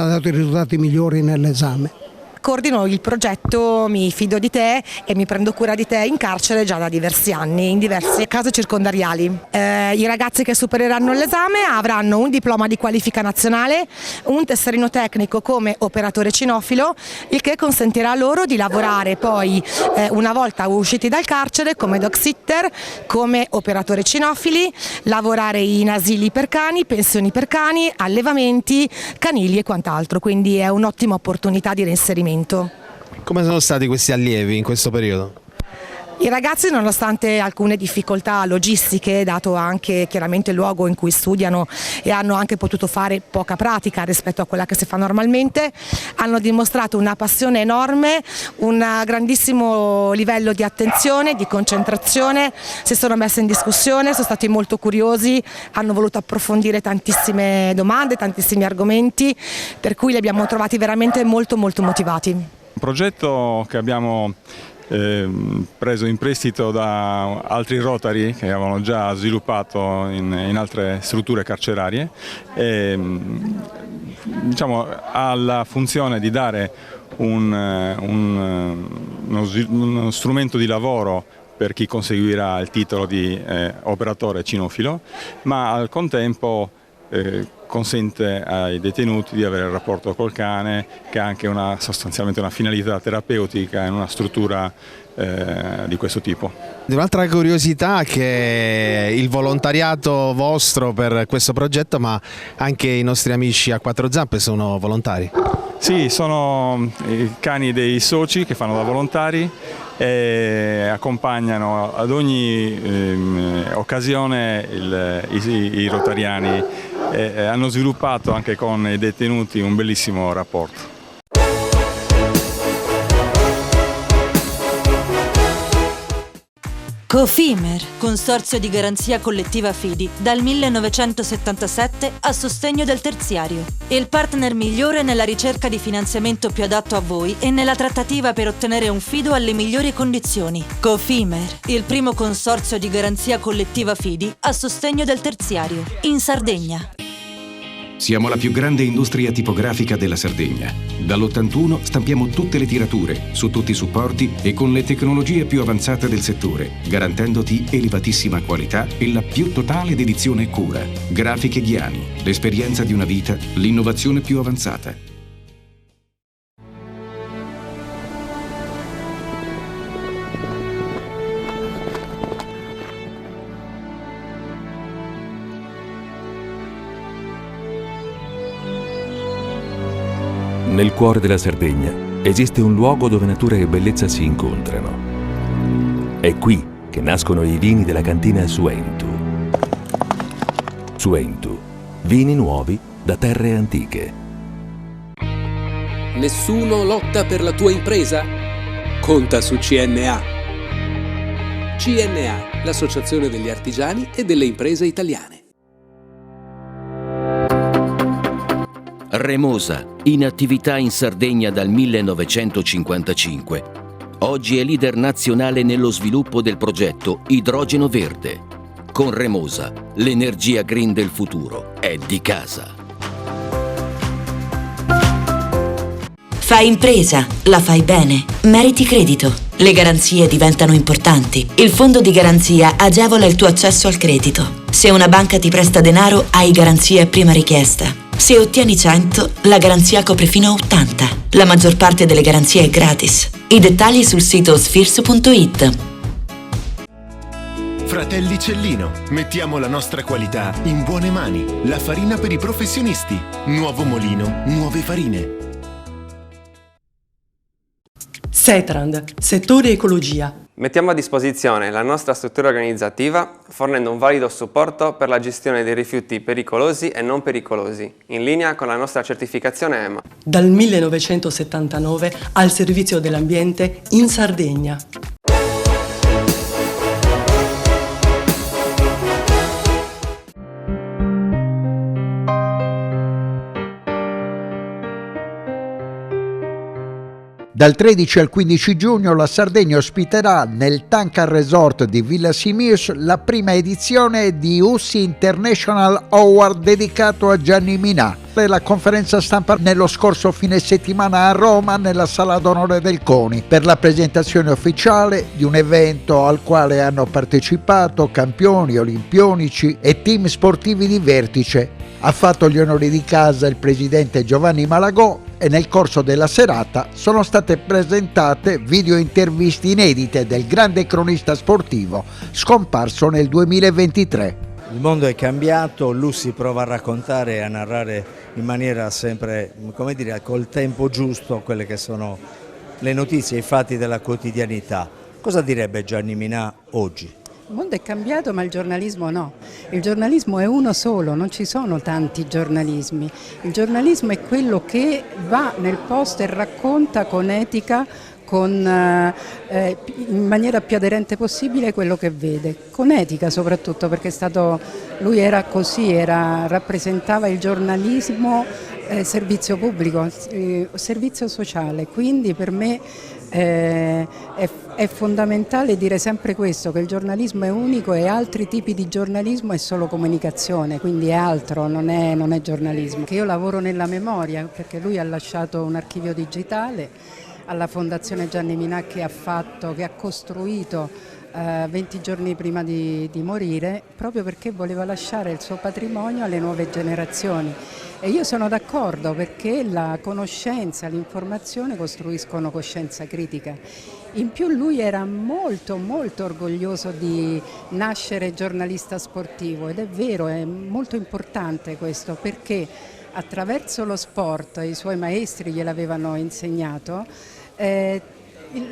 dato i risultati migliori nell'esame. Coordino il progetto Mi fido di te e mi prendo cura di te in carcere già da diversi anni, in diverse case circondariali. I ragazzi che supereranno l'esame avranno un diploma di qualifica nazionale, un tesserino tecnico come operatore cinofilo, il che consentirà loro di lavorare poi una volta usciti dal carcere come dog sitter, come operatori cinofili, lavorare in asili per cani, pensioni per cani, allevamenti canili e quant'altro, quindi è un'ottima opportunità di reinserimento. Come sono stati questi allievi in questo periodo? I ragazzi, nonostante alcune difficoltà logistiche, dato anche chiaramente il luogo in cui studiano e hanno anche potuto fare poca pratica rispetto a quella che si fa normalmente, hanno dimostrato una passione enorme, un grandissimo livello di attenzione, di concentrazione, si sono messi in discussione, sono stati molto curiosi, hanno voluto approfondire tantissime domande, tantissimi argomenti, per cui li abbiamo trovati veramente molto motivati. Un progetto che abbiamo preso in prestito da altri Rotary che avevano già sviluppato in altre strutture carcerarie e, ha la funzione di dare uno strumento di lavoro per chi conseguirà il titolo di operatore cinofilo, ma al contempo consente ai detenuti di avere il rapporto col cane, che ha anche sostanzialmente una finalità terapeutica in una struttura di questo tipo. Un'altra curiosità che il volontariato vostro per questo progetto, ma anche i nostri amici a quattro zampe sono volontari. Sì, sono i cani dei soci che fanno da volontari e accompagnano ad ogni occasione i rotariani e hanno sviluppato anche con i detenuti un bellissimo rapporto. Cofimer, Consorzio di Garanzia Collettiva Fidi, dal 1977 a sostegno del terziario. Il partner migliore nella ricerca di finanziamento più adatto a voi e nella trattativa per ottenere un fido alle migliori condizioni. Cofimer, il primo consorzio di garanzia collettiva Fidi a sostegno del terziario, in Sardegna. Siamo la più grande industria tipografica della Sardegna. Dall'81 stampiamo tutte le tirature, su tutti i supporti e con le tecnologie più avanzate del settore, garantendoti elevatissima qualità e la più totale dedizione e cura. Grafiche Ghiani, l'esperienza di una vita, l'innovazione più avanzata. Nel cuore della Sardegna esiste un luogo dove natura e bellezza si incontrano. È qui che nascono i vini della cantina Suentu. Suentu, vini nuovi da terre antiche. Nessuno lotta per la tua impresa? Conta su CNA. CNA, l'associazione degli artigiani e delle imprese italiane. Remosa, in attività in Sardegna dal 1955. Oggi è leader nazionale nello sviluppo del progetto Idrogeno Verde. Con Remosa, l'energia green del futuro è di casa. Fai impresa, la fai bene, meriti credito. Le garanzie diventano importanti. Il fondo di garanzia agevola il tuo accesso al credito. Se una banca ti presta denaro, hai garanzia a prima richiesta. Se ottieni 100, la garanzia copre fino a 80. La maggior parte delle garanzie è gratis. I dettagli sul sito sfirso.it. Fratelli Cellino, mettiamo la nostra qualità in buone mani. La farina per i professionisti. Nuovo molino, nuove farine. Setrand, settore ecologia. Mettiamo a disposizione la nostra struttura organizzativa fornendo un valido supporto per la gestione dei rifiuti pericolosi e non pericolosi, in linea con la nostra certificazione EMA. Dal 1979 al servizio dell'ambiente in Sardegna. Dal 13 al 15 giugno la Sardegna ospiterà nel Tanca Resort di Villa Simius la prima edizione di USSI International Award dedicato a Gianni Minà. La conferenza stampa nello scorso fine settimana a Roma nella Sala d'Onore del CONI per la presentazione ufficiale di un evento al quale hanno partecipato campioni olimpionici e team sportivi di vertice. Ha fatto gli onori di casa il presidente Giovanni Malagò e nel corso della serata sono state presentate video interviste inedite del grande cronista sportivo scomparso nel 2023. Il mondo è cambiato, l'USSI prova a raccontare e a narrare in maniera sempre, come dire, col tempo giusto quelle che sono le notizie, i fatti della quotidianità. Cosa direbbe Gianni Minà oggi? Il mondo è cambiato ma il giornalismo no, il giornalismo è uno solo, non ci sono tanti giornalismi, il giornalismo è quello che va nel posto e racconta con etica, in maniera più aderente possibile quello che vede, con etica soprattutto perché lui era così, rappresentava il giornalismo servizio pubblico, servizio sociale, quindi per me è fondamentale dire sempre questo, che il giornalismo è unico e altri tipi di giornalismo è solo comunicazione, quindi è altro, non è giornalismo. Io lavoro nella memoria perché lui ha lasciato un archivio digitale alla Fondazione Gianni Minà che ha costruito 20 giorni prima di morire, proprio perché voleva lasciare il suo patrimonio alle nuove generazioni. E io sono d'accordo perché la conoscenza, l'informazione costruiscono coscienza critica. In più lui era molto molto orgoglioso di nascere giornalista sportivo ed è vero, è molto importante questo perché attraverso lo sport, i suoi maestri gliel'avevano insegnato,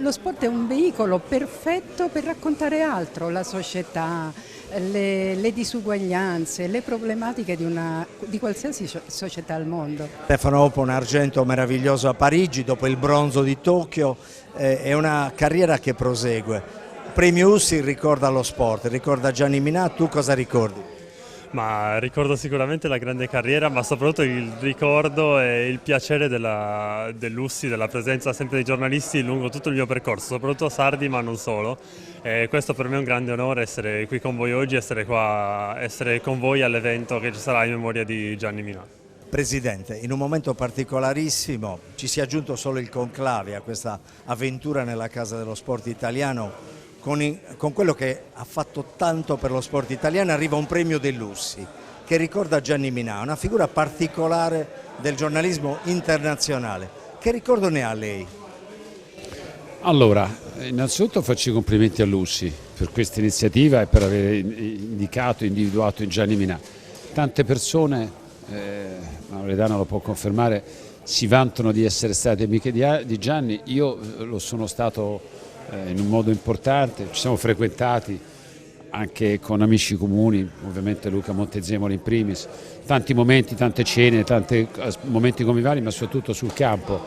lo sport è un veicolo perfetto per raccontare altro, la società, le disuguaglianze, le problematiche di qualsiasi società al mondo. Stefano Opo un argento meraviglioso a Parigi, dopo il bronzo di Tokyo, è una carriera che prosegue. Premio USSI ricorda lo sport, ricorda Gianni Minà, tu cosa ricordi? Ma ricordo sicuramente la grande carriera, ma soprattutto il ricordo e il piacere dell'USSI, della presenza sempre dei giornalisti lungo tutto il mio percorso, soprattutto sardi ma non solo. E questo per me è un grande onore essere qui con voi oggi, essere con voi all'evento che ci sarà in memoria di Gianni Minà. Presidente, in un momento particolarissimo ci si è aggiunto solo il conclave a questa avventura nella Casa dello Sport italiano. Con quello che ha fatto tanto per lo sport italiano arriva un premio dell'USSI che ricorda Gianni Minà, una figura particolare del giornalismo internazionale. Che ricordo ne ha lei? Allora, innanzitutto faccio i complimenti all'USSI per questa iniziativa e per aver individuato in Gianni Minà. Tante persone, Loredana lo può confermare, si vantano di essere state amiche di Gianni, io lo sono stato in un modo importante, ci siamo frequentati anche con amici comuni, ovviamente Luca Montezemolo in primis, tanti momenti, tante cene, tanti momenti conviviali, ma soprattutto sul campo.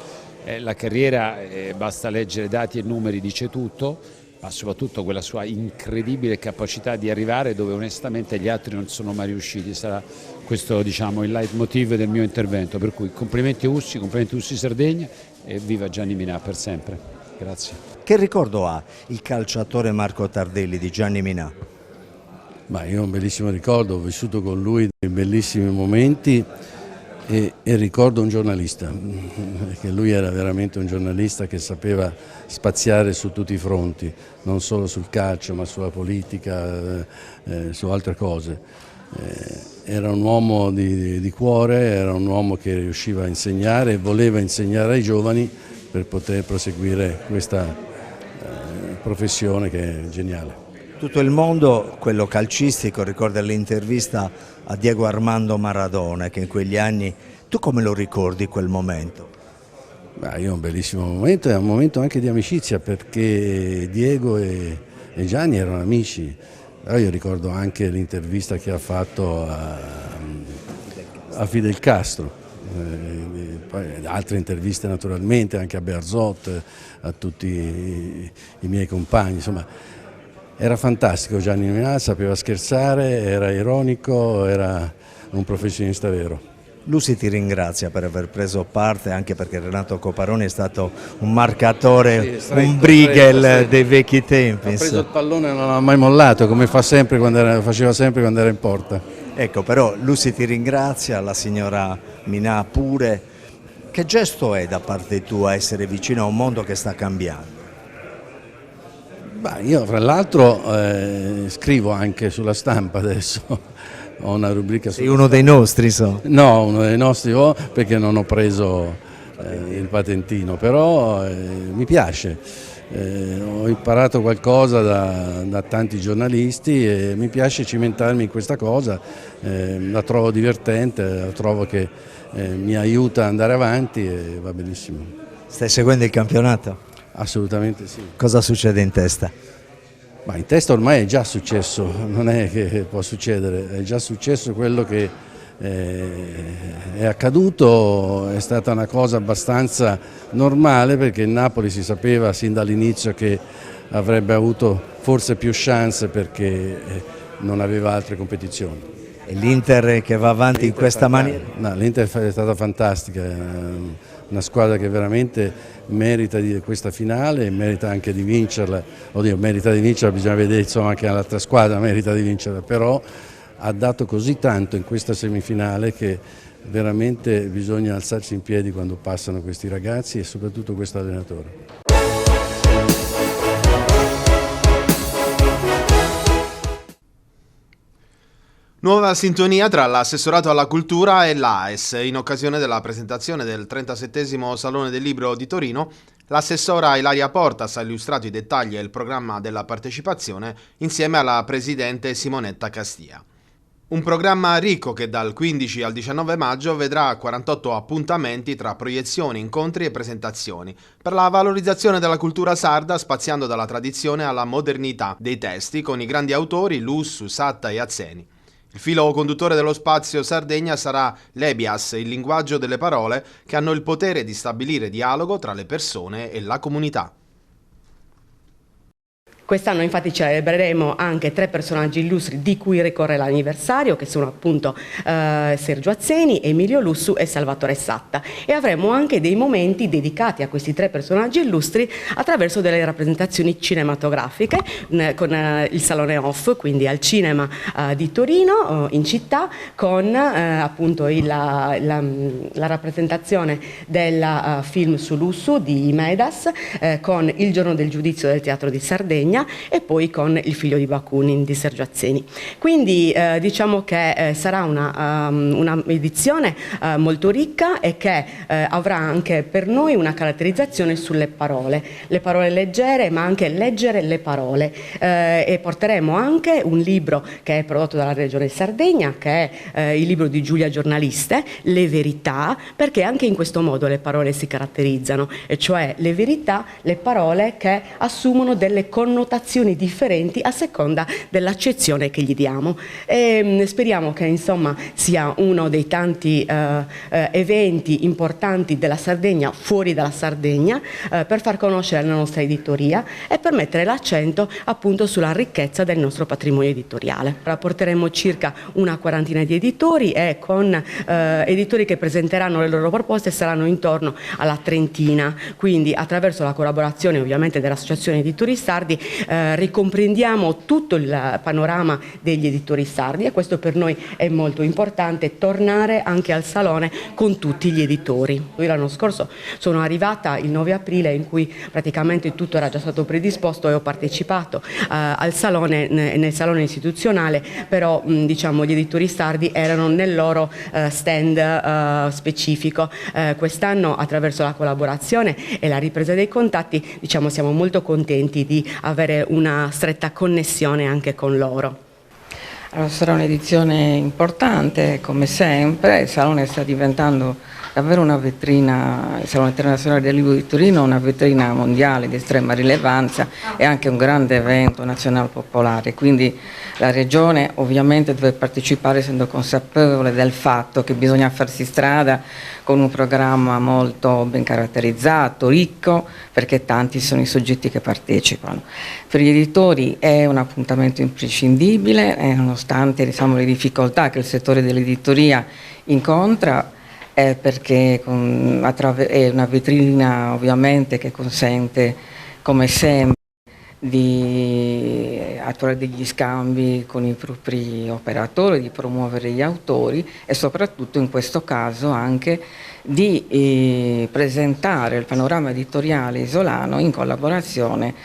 La carriera, basta leggere dati e numeri, dice tutto, ma soprattutto quella sua incredibile capacità di arrivare dove onestamente gli altri non sono mai riusciti. Sarà questo, diciamo, il leitmotiv del mio intervento, per cui complimenti USSI Sardegna e viva Gianni Minà per sempre. Grazie. Che ricordo ha il calciatore Marco Tardelli di Gianni Minà? Ma io ho un bellissimo ricordo, ho vissuto con lui dei bellissimi momenti e ricordo un giornalista, perché lui era veramente un giornalista che sapeva spaziare su tutti i fronti, non solo sul calcio ma sulla politica, su altre cose. Era un uomo di cuore, era un uomo che riusciva a insegnare e voleva insegnare ai giovani per poter proseguire questa professione che è geniale. Tutto il mondo, quello calcistico, ricorda l'intervista a Diego Armando Maradona che in quegli anni, tu come lo ricordi quel momento? Io ho un bellissimo momento, è un momento anche di amicizia, perché Diego e Gianni erano amici. Però io ricordo anche l'intervista che ha fatto a Fidel Castro, poi altre interviste naturalmente anche a Bearzot, a tutti i miei compagni, insomma era fantastico. Gianni Minà sapeva scherzare, era ironico, era un professionista vero. Lucy ti ringrazia per aver preso parte, anche perché Renato Coparoni è stato un marcatore, un Brighel dei vecchi tempi. Ha preso il pallone e non l'ha mai mollato, come faceva sempre quando era in porta. Ecco, però Lucy ti ringrazia, la signora Minà pure. Che gesto è da parte tua essere vicino a un mondo che sta cambiando? Io fra l'altro scrivo anche sulla Stampa adesso. Ho una rubrica. Sei uno dei nostri, so? No, uno dei nostri perché non ho preso il patentino, però mi piace. Ho imparato qualcosa da tanti giornalisti e mi piace cimentarmi in questa cosa, la trovo divertente, la trovo che mi aiuta ad andare avanti e va benissimo. Stai seguendo il campionato? Assolutamente sì. Cosa succede in testa? In testa ormai è già successo, non è che può succedere, è già successo quello che è accaduto, è stata una cosa abbastanza normale, perché il Napoli si sapeva sin dall'inizio che avrebbe avuto forse più chance perché non aveva altre competizioni. E l'Inter che va avanti in questa maniera? No, l'Inter è stata fantastica, una squadra che veramente merita di questa finale e merita anche di vincerla. Oddio, merita di vincerla, bisogna vedere insomma anche l'altra squadra merita di vincerla, però ha dato così tanto in questa semifinale che veramente bisogna alzarsi in piedi quando passano questi ragazzi e soprattutto questo allenatore. Nuova sintonia tra l'assessorato alla cultura e l'AES. In occasione della presentazione del 37° Salone del Libro di Torino, l'assessora Ilaria Portas ha illustrato i dettagli e il programma della partecipazione insieme alla presidente Simonetta Castia. Un programma ricco che dal 15 al 19 maggio vedrà 48 appuntamenti tra proiezioni, incontri e presentazioni per la valorizzazione della cultura sarda, spaziando dalla tradizione alla modernità dei testi con i grandi autori Lussu, Satta e Azzeni. Il filo conduttore dello spazio Sardegna sarà l'Ebias, il linguaggio delle parole che hanno il potere di stabilire dialogo tra le persone e la comunità. Quest'anno infatti celebreremo anche 3 personaggi illustri di cui ricorre l'anniversario, che sono appunto Sergio Azzeni, Emilio Lussu e Salvatore Satta, e avremo anche dei momenti dedicati a questi 3 personaggi illustri attraverso delle rappresentazioni cinematografiche con il Salone Off, quindi al cinema di Torino in città, con appunto la rappresentazione del film su Lussu di Medas, con Il giorno del giudizio del Teatro di Sardegna e poi con Il figlio di Bakunin di Sergio Azzeni. Quindi diciamo che sarà una edizione molto ricca e che avrà anche per noi una caratterizzazione sulle parole leggere, ma anche leggere le parole, e porteremo anche un libro che è prodotto dalla Regione Sardegna, che è il libro di Giulia Giornaliste, Le verità, perché anche in questo modo le parole si caratterizzano, e cioè le verità, le parole che assumono delle connotazioni differenti a seconda dell'accezione che gli diamo, e speriamo che insomma sia uno dei tanti eventi importanti della Sardegna fuori dalla Sardegna, per far conoscere la nostra editoria e per mettere l'accento appunto sulla ricchezza del nostro patrimonio editoriale. Porteremo circa una quarantina di editori e con editori che presenteranno le loro proposte saranno intorno alla trentina, quindi attraverso la collaborazione ovviamente dell'Associazione Editori Sardi ricomprendiamo tutto il panorama degli editori sardi, e questo per noi è molto importante, tornare anche al salone con tutti gli editori. Io l'anno scorso sono arrivata il 9 aprile in cui praticamente tutto era già stato predisposto e ho partecipato al salone, nel salone istituzionale, però diciamo gli editori sardi erano nel loro stand specifico. Quest'anno attraverso la collaborazione e la ripresa dei contatti diciamo siamo molto contenti di avere una stretta connessione anche con loro. Allora, sarà un'edizione importante come sempre, il Salone sta diventando davvero una vetrina, il Salone Internazionale del Libro di Torino, una vetrina mondiale di estrema rilevanza e anche un grande evento nazionale popolare, quindi la Regione ovviamente deve partecipare essendo consapevole del fatto che bisogna farsi strada con un programma molto ben caratterizzato, ricco, perché tanti sono i soggetti che partecipano. Per gli editori è un appuntamento imprescindibile, nonostante le difficoltà che il settore dell'editoria incontra, perché è una vetrina ovviamente che consente, come sempre, di attuare degli scambi con i propri operatori, di promuovere gli autori e soprattutto in questo caso anche di presentare il panorama editoriale isolano in collaborazione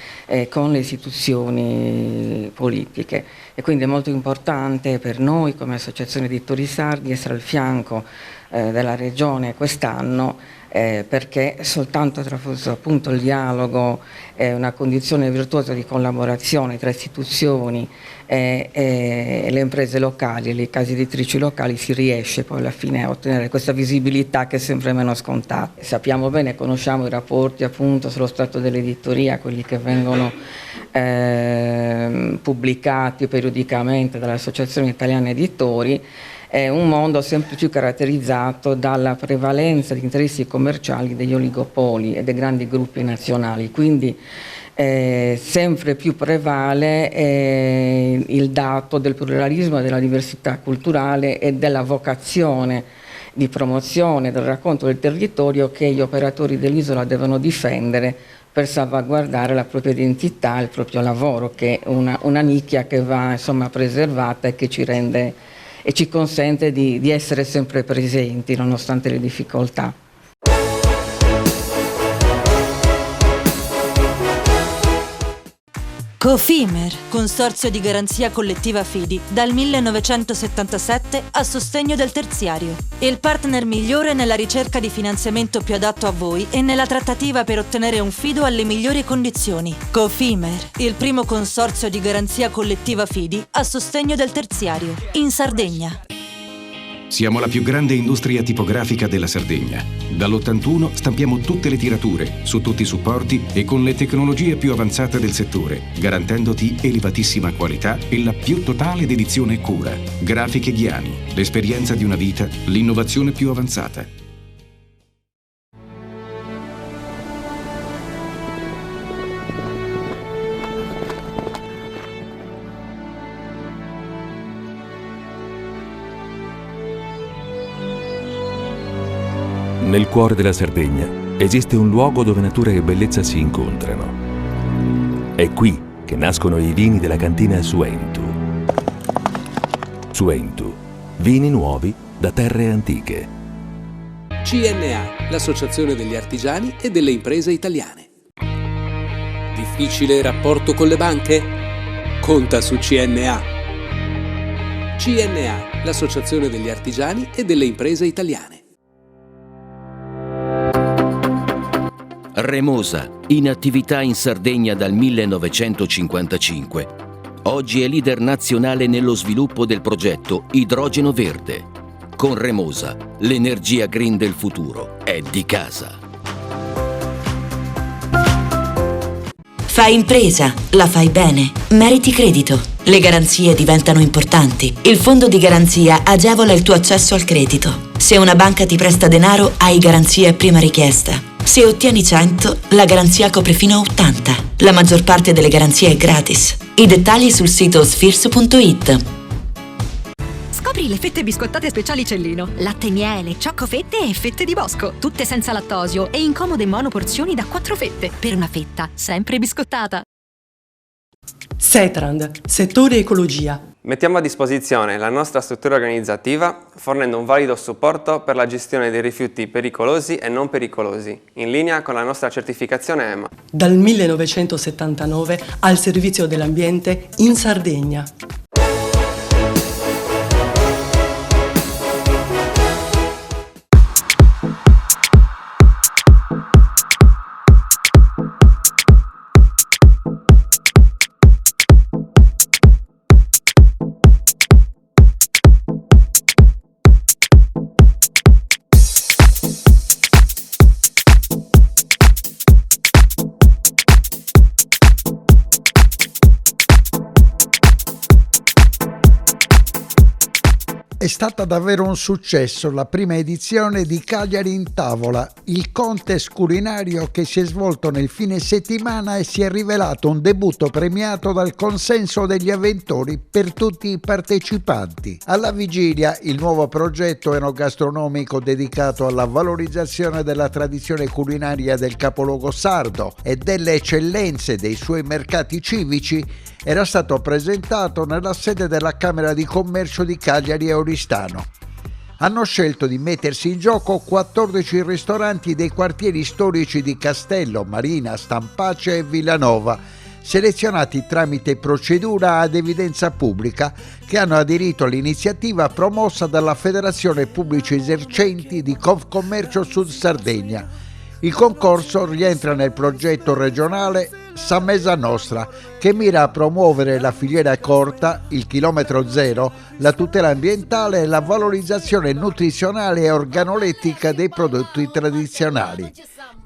con le istituzioni politiche. E quindi è molto importante per noi come Associazione Editori Sardi essere al fianco della Regione quest'anno, perché soltanto attraverso appunto il dialogo e una condizione virtuosa di collaborazione tra istituzioni e le imprese locali e le case editrici locali si riesce poi alla fine a ottenere questa visibilità che è sempre meno scontata. Sappiamo bene, conosciamo i rapporti appunto sullo stato dell'editoria, quelli che vengono pubblicati periodicamente dall'Associazione Italiana Editori. È un mondo sempre più caratterizzato dalla prevalenza di interessi commerciali degli oligopoli e dei grandi gruppi nazionali, quindi sempre più prevale il dato del pluralismo e della diversità culturale e della vocazione di promozione del racconto del territorio che gli operatori dell'isola devono difendere per salvaguardare la propria identità, il proprio lavoro, che è una nicchia che va insomma preservata e che ci rende e ci consente di essere sempre presenti nonostante le difficoltà. Cofimer, consorzio di garanzia collettiva Fidi, dal 1977 a sostegno del terziario. Il partner migliore nella ricerca di finanziamento più adatto a voi e nella trattativa per ottenere un fido alle migliori condizioni. Cofimer, il primo consorzio di garanzia collettiva Fidi a sostegno del terziario, in Sardegna. Siamo la più grande industria tipografica della Sardegna. Dall'81 stampiamo tutte le tirature, su tutti i supporti e con le tecnologie più avanzate del settore, garantendoti elevatissima qualità e la più totale dedizione e cura. Grafiche Ghiani, l'esperienza di una vita, l'innovazione più avanzata. Nel cuore della Sardegna esiste un luogo dove natura e bellezza si incontrano. È qui che nascono i vini della cantina Suentu. Suentu, vini nuovi da terre antiche. CNA, l'associazione degli artigiani e delle imprese italiane. Difficile rapporto con le banche? Conta su CNA. CNA, l'associazione degli artigiani e delle imprese italiane. Remosa, in attività in Sardegna dal 1955. Oggi è leader nazionale nello sviluppo del progetto Idrogeno Verde. Con Remosa, l'energia green del futuro è di casa. Fai impresa, la fai bene, meriti credito. Le garanzie diventano importanti. Il fondo di garanzia agevola il tuo accesso al credito. Se una banca ti presta denaro, hai garanzia a prima richiesta. Se ottieni 100, la garanzia copre fino a 80. La maggior parte delle garanzie è gratis. I dettagli sul sito sfirso.it. Scopri le fette biscottate speciali Cellino. Latte e miele, ciocco-fette e fette di bosco. Tutte senza lattosio e in comode monoporzioni da 4 fette. Per una fetta sempre biscottata. Setrand, settore ecologia. Mettiamo a disposizione la nostra struttura organizzativa fornendo un valido supporto per la gestione dei rifiuti pericolosi e non pericolosi, in linea con la nostra certificazione EMA. Dal 1979 al servizio dell'ambiente in Sardegna. È stata davvero un successo la prima edizione di Cagliari in Tavola, il contest culinario che si è svolto nel fine settimana e si è rivelato un debutto premiato dal consenso degli avventori per tutti i partecipanti. Alla vigilia, il nuovo progetto enogastronomico dedicato alla valorizzazione della tradizione culinaria del capoluogo sardo e delle eccellenze dei suoi mercati civici era stato presentato nella sede della Camera di Commercio di Cagliari e Oristano. Hanno scelto di mettersi in gioco 14 ristoranti dei quartieri storici di Castello, Marina, Stampace e Villanova, selezionati tramite procedura ad evidenza pubblica, che hanno aderito all'iniziativa promossa dalla Federazione Pubblici Esercenti di Confcommercio Sud Sardegna. Il concorso rientra nel progetto regionale Sa Mesa Nostra, che mira a promuovere la filiera corta, il chilometro zero, la tutela ambientale e la valorizzazione nutrizionale e organolettica dei prodotti tradizionali.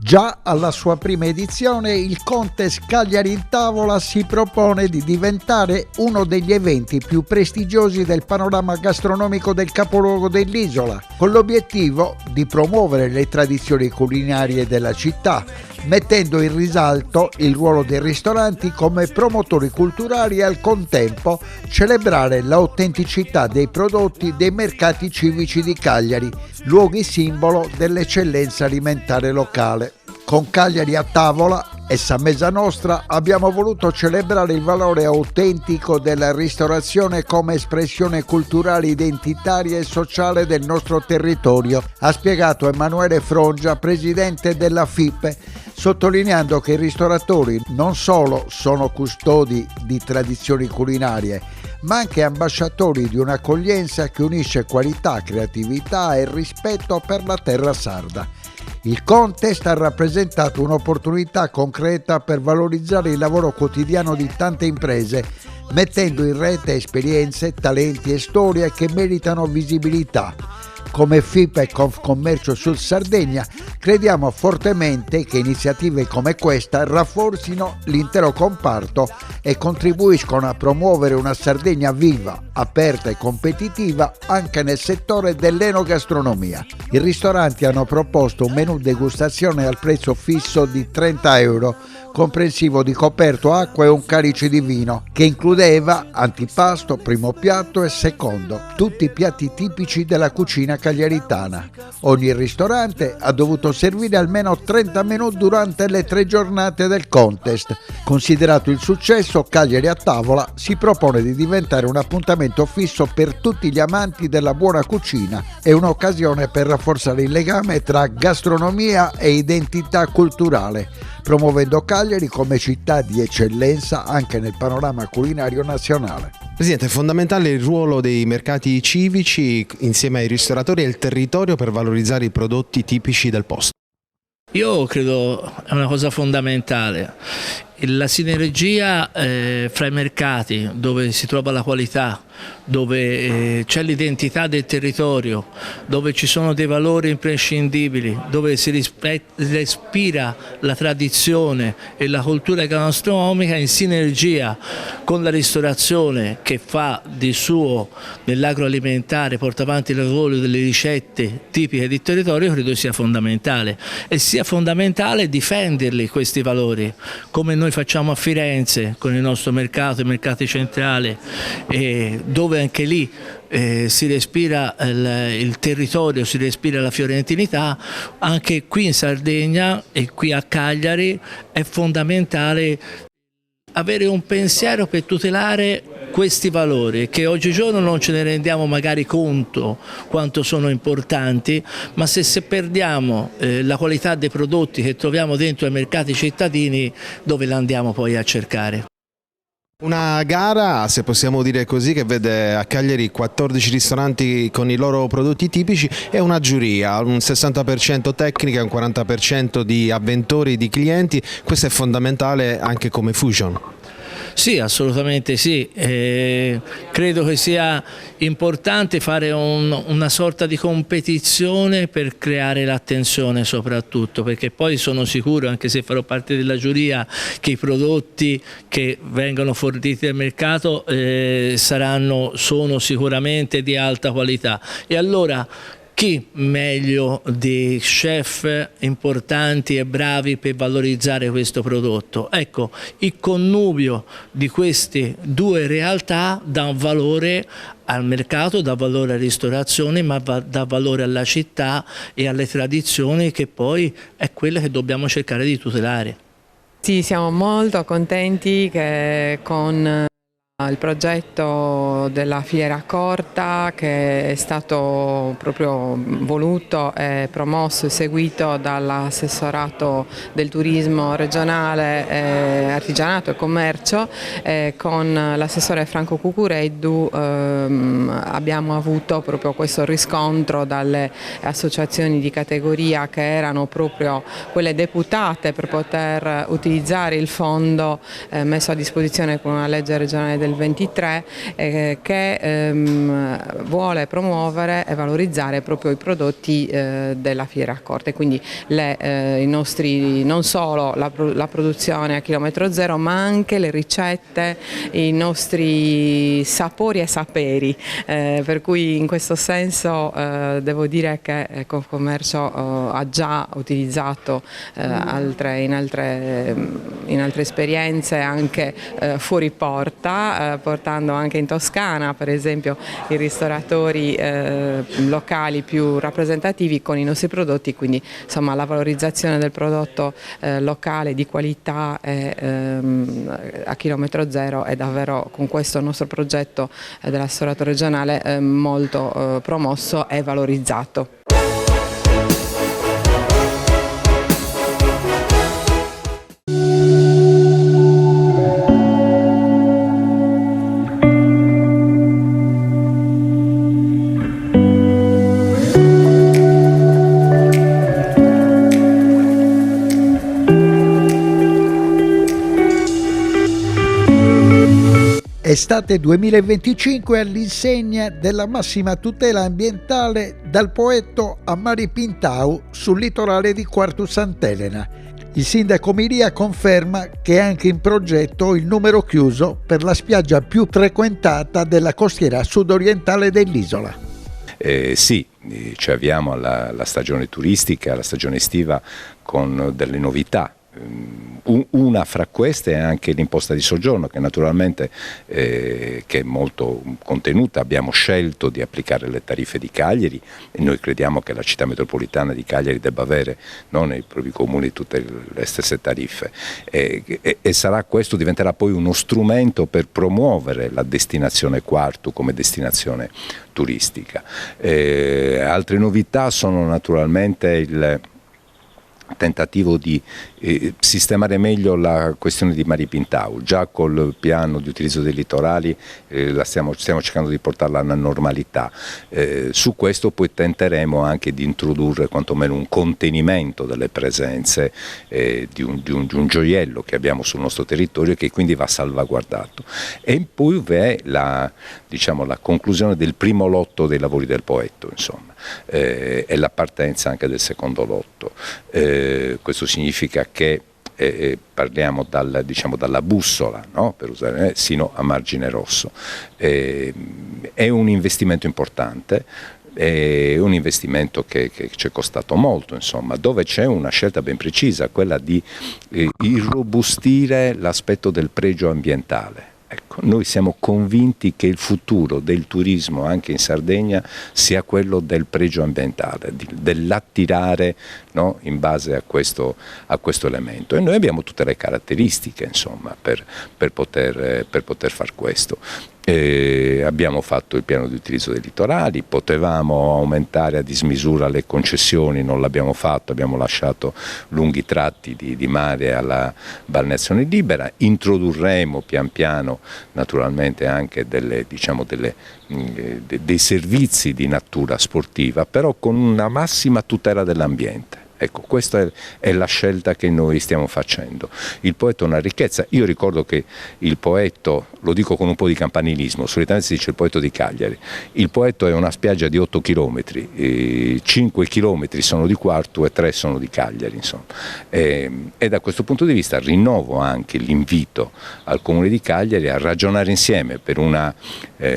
Già alla sua prima edizione, il contest Cagliari in Tavola si propone di diventare uno degli eventi più prestigiosi del panorama gastronomico del capoluogo dell'isola, con l'obiettivo di promuovere le tradizioni culinarie della città, mettendo in risalto il ruolo dei ristoranti come promotori culturali e al contempo celebrare l'autenticità dei prodotti dei mercati civici di Cagliari, luoghi simbolo dell'eccellenza alimentare locale. Con Cagliari a Tavola e Sa Mesa Nostra abbiamo voluto celebrare il valore autentico della ristorazione come espressione culturale, identitaria e sociale del nostro territorio, ha spiegato Emanuele Frongia, presidente della FIPE, sottolineando che i ristoratori non solo sono custodi di tradizioni culinarie, ma anche ambasciatori di un'accoglienza che unisce qualità, creatività e rispetto per la terra sarda. Il contest ha rappresentato un'opportunità concreta per valorizzare il lavoro quotidiano di tante imprese, mettendo in rete esperienze, talenti e storie che meritano visibilità. Come FIPE e Confcommercio Sud Sardegna crediamo fortemente che iniziative come questa rafforzino l'intero comparto e contribuiscono a promuovere una Sardegna viva, aperta e competitiva anche nel settore dell'enogastronomia. I ristoranti hanno proposto un menù degustazione al prezzo fisso di €30, comprensivo di coperto, acqua e un calice di vino, che includeva antipasto, primo piatto e secondo, tutti i piatti tipici della cucina cagliaritana. Ogni ristorante ha dovuto servire almeno 30 menù durante le 3 giornate del contest. Considerato il successo, Cagliari a Tavola si propone di diventare un appuntamento fisso per tutti gli amanti della buona cucina e un'occasione per rafforzare il legame tra gastronomia e identità culturale, promuovendo Cagliari come città di eccellenza anche nel panorama culinario nazionale. Presidente, è fondamentale il ruolo dei mercati civici insieme ai ristoratori e il territorio per valorizzare i prodotti tipici del posto. Io credo è una cosa fondamentale. La sinergia fra i mercati, dove si trova la qualità, dove c'è l'identità del territorio, dove ci sono dei valori imprescindibili, dove si respira la tradizione e la cultura gastronomica in sinergia con la ristorazione che fa di suo nell'agroalimentare, porta avanti il lavoro delle ricette tipiche del territorio, credo sia fondamentale. E sia fondamentale difenderli questi valori, come noi facciamo a Firenze con il nostro mercato, i mercati centrali, dove anche lì si respira il territorio, si respira la fiorentinità. Anche qui in Sardegna e qui a Cagliari è fondamentale avere un pensiero per tutelare questi valori che oggigiorno non ce ne rendiamo magari conto quanto sono importanti, ma se perdiamo la qualità dei prodotti che troviamo dentro ai mercati cittadini, dove la andiamo poi a cercare? Una gara, se possiamo dire così, che vede a Cagliari 14 ristoranti con i loro prodotti tipici e una giuria, un 60% tecnica e un 40% di avventori, di clienti. Questo è fondamentale anche come fusion. Sì, assolutamente sì. Credo che sia importante fare una sorta di competizione per creare l'attenzione soprattutto, perché poi sono sicuro, anche se farò parte della giuria, che i prodotti che vengono forniti al mercato sono sicuramente di alta qualità. E allora chi meglio di chef importanti e bravi per valorizzare questo prodotto? Ecco, il connubio di queste due realtà dà un valore al mercato, dà valore alla ristorazione, ma dà valore alla città e alle tradizioni, che poi è quella che dobbiamo cercare di tutelare. Sì, siamo molto contenti che con il progetto della filiera corta, che è stato proprio voluto e promosso e seguito dall'assessorato del turismo regionale, artigianato e commercio, con l'assessore Franco Cucureddu abbiamo avuto proprio questo riscontro dalle associazioni di categoria, che erano proprio quelle deputate per poter utilizzare il fondo messo a disposizione con una legge regionale del 23 che vuole promuovere e valorizzare proprio i prodotti della fiera corta, e quindi i nostri, non solo la produzione a chilometro zero, ma anche le ricette, i nostri sapori e saperi, per cui in questo senso devo dire che Confcommercio ha già utilizzato in altre esperienze anche fuori porta, portando anche in Toscana per esempio i ristoratori locali più rappresentativi con i nostri prodotti, quindi insomma la valorizzazione del prodotto locale di qualità a chilometro zero è davvero, con questo nostro progetto dell'assessorato regionale, molto promosso e valorizzato. Estate 2025 all'insegna della massima tutela ambientale dal Poetto a Mari Pintau sul litorale di Quartu Sant'Elena. Il sindaco Miria conferma che è anche in progetto il numero chiuso per la spiaggia più frequentata della costiera sudorientale dell'isola. Sì, ci avviamo alla stagione turistica, alla stagione estiva, con delle novità. Una fra queste è anche l'imposta di soggiorno, che naturalmente che è molto contenuta. Abbiamo scelto di applicare le tariffe di Cagliari e noi crediamo che la città metropolitana di Cagliari debba avere, non nei propri comuni, tutte le stesse tariffe, e questo diventerà poi uno strumento per promuovere la destinazione Quartu come destinazione turistica. Altre novità sono naturalmente il tentativo di sistemare meglio la questione di Mari Pintau. Già col piano di utilizzo dei litorali stiamo cercando di portarla alla normalità. Su questo poi tenteremo anche di introdurre quantomeno un contenimento delle presenze di un gioiello che abbiamo sul nostro territorio, e che quindi va salvaguardato. E poi è la conclusione del primo lotto dei lavori del Poetto, insomma. E la partenza anche del secondo lotto. Questo significa che parliamo dalla bussola, no? Per usare, sino a margine rosso. È un investimento importante. È un investimento che ci è costato molto, insomma, dove c'è una scelta ben precisa, quella di irrobustire l'aspetto del pregio ambientale. Ecco, noi siamo convinti che il futuro del turismo anche in Sardegna sia quello del pregio ambientale, dell'attirare, no, in base a questo elemento, e noi abbiamo tutte le caratteristiche, insomma, per poter far questo. Abbiamo fatto il piano di utilizzo dei litorali, potevamo aumentare a dismisura le concessioni, non l'abbiamo fatto, abbiamo lasciato lunghi tratti di mare alla balneazione libera. Introdurremo pian piano naturalmente anche dei servizi di natura sportiva, però con una massima tutela dell'ambiente. Ecco, questa è la scelta che noi stiamo facendo. Il Poetto è una ricchezza. Io ricordo che il Poetto, lo dico con un po' di campanilismo, solitamente si dice il Poetto di Cagliari. Il Poetto è una spiaggia di 8 chilometri, 5 chilometri sono di Quartu e 3 sono di Cagliari, insomma. E da questo punto di vista rinnovo anche l'invito al Comune di Cagliari a ragionare insieme per una,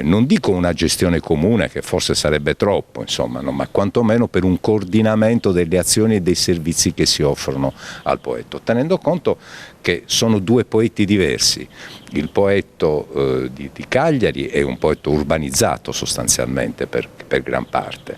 non dico una gestione comune, che forse sarebbe troppo, insomma, no, ma quantomeno per un coordinamento delle azioni e dei servizi che si offrono al Poetto, tenendo conto che sono due poeti diversi. Il Poetto di Cagliari è un Poetto urbanizzato sostanzialmente per gran parte.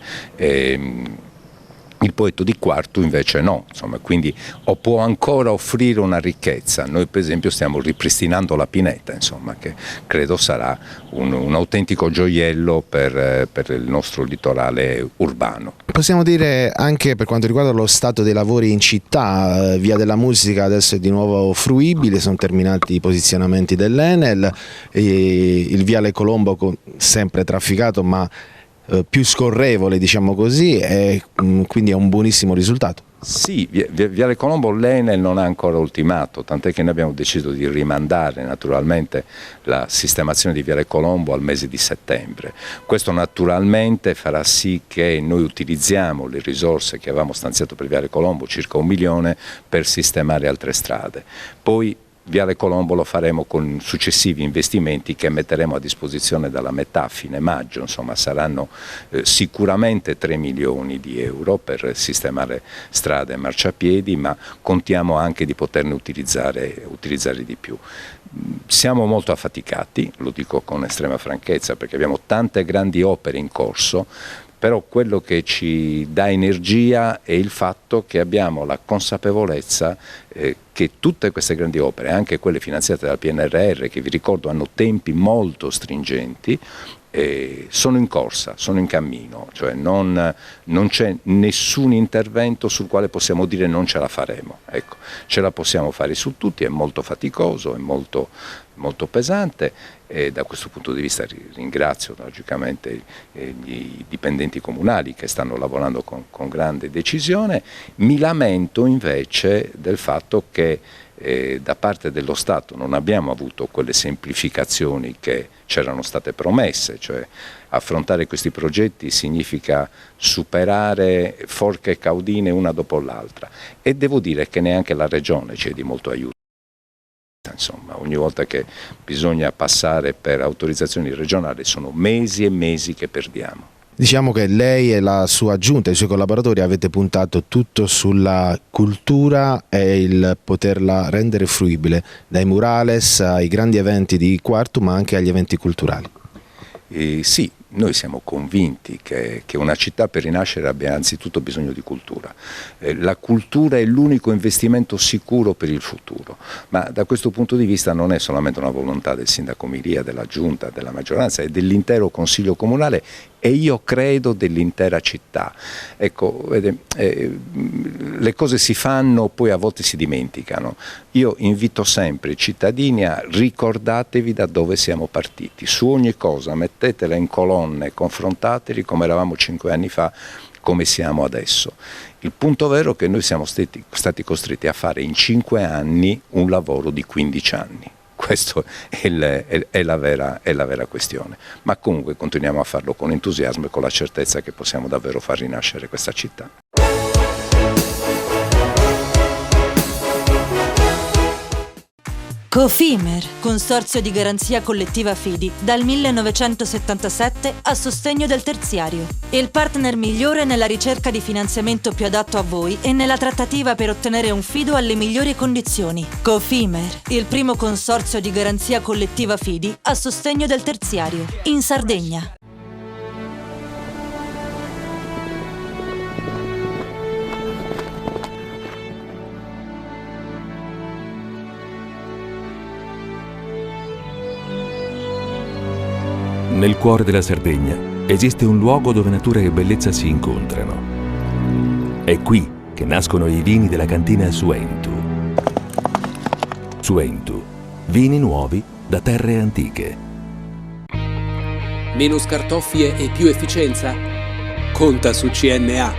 Il Poetto di Quartu invece no, insomma, quindi può ancora offrire una ricchezza. Noi per esempio stiamo ripristinando la pineta, insomma, che credo sarà un autentico gioiello per il nostro litorale urbano. Possiamo dire anche per quanto riguarda lo stato dei lavori in città, Via della Musica adesso è di nuovo fruibile, sono terminati i posizionamenti dell'Enel, il Viale Colombo sempre trafficato ma più scorrevole, diciamo così, e quindi è un buonissimo risultato. Sì, Viale Colombo l'Enel non ha ancora ultimato, tant'è che noi abbiamo deciso di rimandare naturalmente la sistemazione di Viale Colombo al mese di settembre. Questo naturalmente farà sì che noi utilizziamo le risorse che avevamo stanziato per Viale Colombo, circa 1 milione, per sistemare altre strade. Poi Viale Colombo lo faremo con successivi investimenti che metteremo a disposizione dalla metà, fine maggio, insomma saranno sicuramente 3 milioni di euro per sistemare strade e marciapiedi, ma contiamo anche di poterne utilizzare di più. Siamo molto affaticati, lo dico con estrema franchezza, perché abbiamo tante grandi opere in corso, però quello che ci dà energia è il fatto che abbiamo la consapevolezza che tutte queste grandi opere, anche quelle finanziate dal PNRR, che vi ricordo hanno tempi molto stringenti, sono in corsa, sono in cammino, cioè non c'è nessun intervento sul quale possiamo dire non ce la faremo. Ecco, ce la possiamo fare su tutti, è molto faticoso, è molto pesante, e da questo punto di vista ringrazio logicamente i dipendenti comunali che stanno lavorando con grande decisione. Mi lamento invece del fatto che da parte dello Stato non abbiamo avuto quelle semplificazioni che c'erano state promesse, cioè affrontare questi progetti significa superare forche e caudine una dopo l'altra, e devo dire che neanche la Regione ci è di molto aiuto. Insomma, ogni volta che bisogna passare per autorizzazioni regionali sono mesi e mesi che perdiamo. Diciamo che lei e la sua giunta, i suoi collaboratori avete puntato tutto sulla cultura e il poterla rendere fruibile, dai murales ai grandi eventi di Quartu ma anche agli eventi culturali. Sì, noi siamo convinti che una città per rinascere abbia anzitutto bisogno di cultura. La cultura è l'unico investimento sicuro per il futuro, ma da questo punto di vista non è solamente una volontà del sindaco Milia, della giunta, della maggioranza, è dell'intero consiglio comunale e io credo dell'intera città. Ecco, le cose si fanno, poi a volte si dimenticano. Io invito sempre i cittadini a ricordatevi da dove siamo partiti, su ogni cosa mettetela in colonne, confrontateli come eravamo 5 anni fa, come siamo adesso. Il punto vero è che noi siamo stati costretti a fare in 5 anni un lavoro di 15 anni. Questa è la vera questione, ma comunque continuiamo a farlo con entusiasmo e con la certezza che possiamo davvero far rinascere questa città. Cofimer, Consorzio di Garanzia Collettiva Fidi, dal 1977 a sostegno del terziario. Il partner migliore nella ricerca di finanziamento più adatto a voi e nella trattativa per ottenere un fido alle migliori condizioni. Cofimer, il primo consorzio di garanzia collettiva Fidi a sostegno del terziario, in Sardegna. Nel cuore della Sardegna esiste un luogo dove natura e bellezza si incontrano. È qui che nascono i vini della cantina Suentu. Suentu, vini nuovi da terre antiche. Meno scartoffie e più efficienza? Conta su CNA.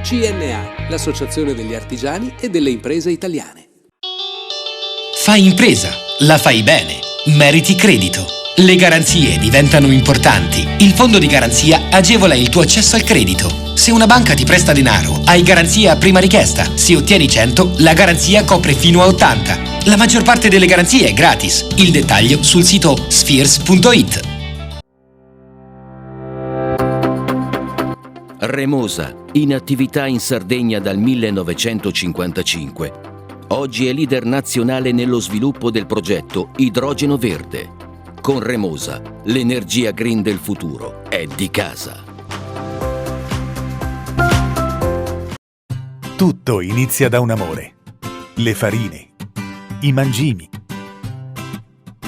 CNA, l'Associazione degli Artigiani e delle Imprese Italiane. Fai impresa, la fai bene, meriti credito. Le garanzie diventano importanti. Il fondo di garanzia agevola il tuo accesso al credito. Se una banca ti presta denaro, hai garanzia a prima richiesta. Se ottieni 100, la garanzia copre fino a 80. La maggior parte delle garanzie è gratis. Il dettaglio sul sito spheres.it. Remosa, in attività in Sardegna dal 1955. Oggi è leader nazionale nello sviluppo del progetto Idrogeno Verde. Con Remosa, l'energia green del futuro è di casa. Tutto inizia da un amore. Le farine, i mangimi,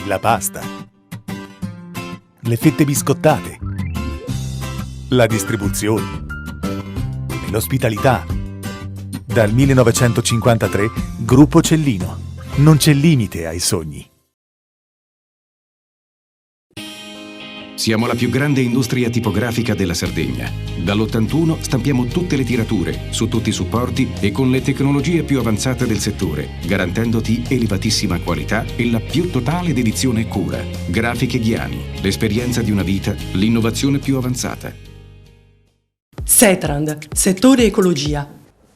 la pasta, le fette biscottate, la distribuzione e l'ospitalità. Dal 1953, Gruppo Cellino. Non c'è limite ai sogni. Siamo la più grande industria tipografica della Sardegna. Dall'81 stampiamo tutte le tirature, su tutti i supporti e con le tecnologie più avanzate del settore, garantendoti elevatissima qualità e la più totale dedizione e cura. Grafiche Ghiani, l'esperienza di una vita, l'innovazione più avanzata. Setrand, settore ecologia.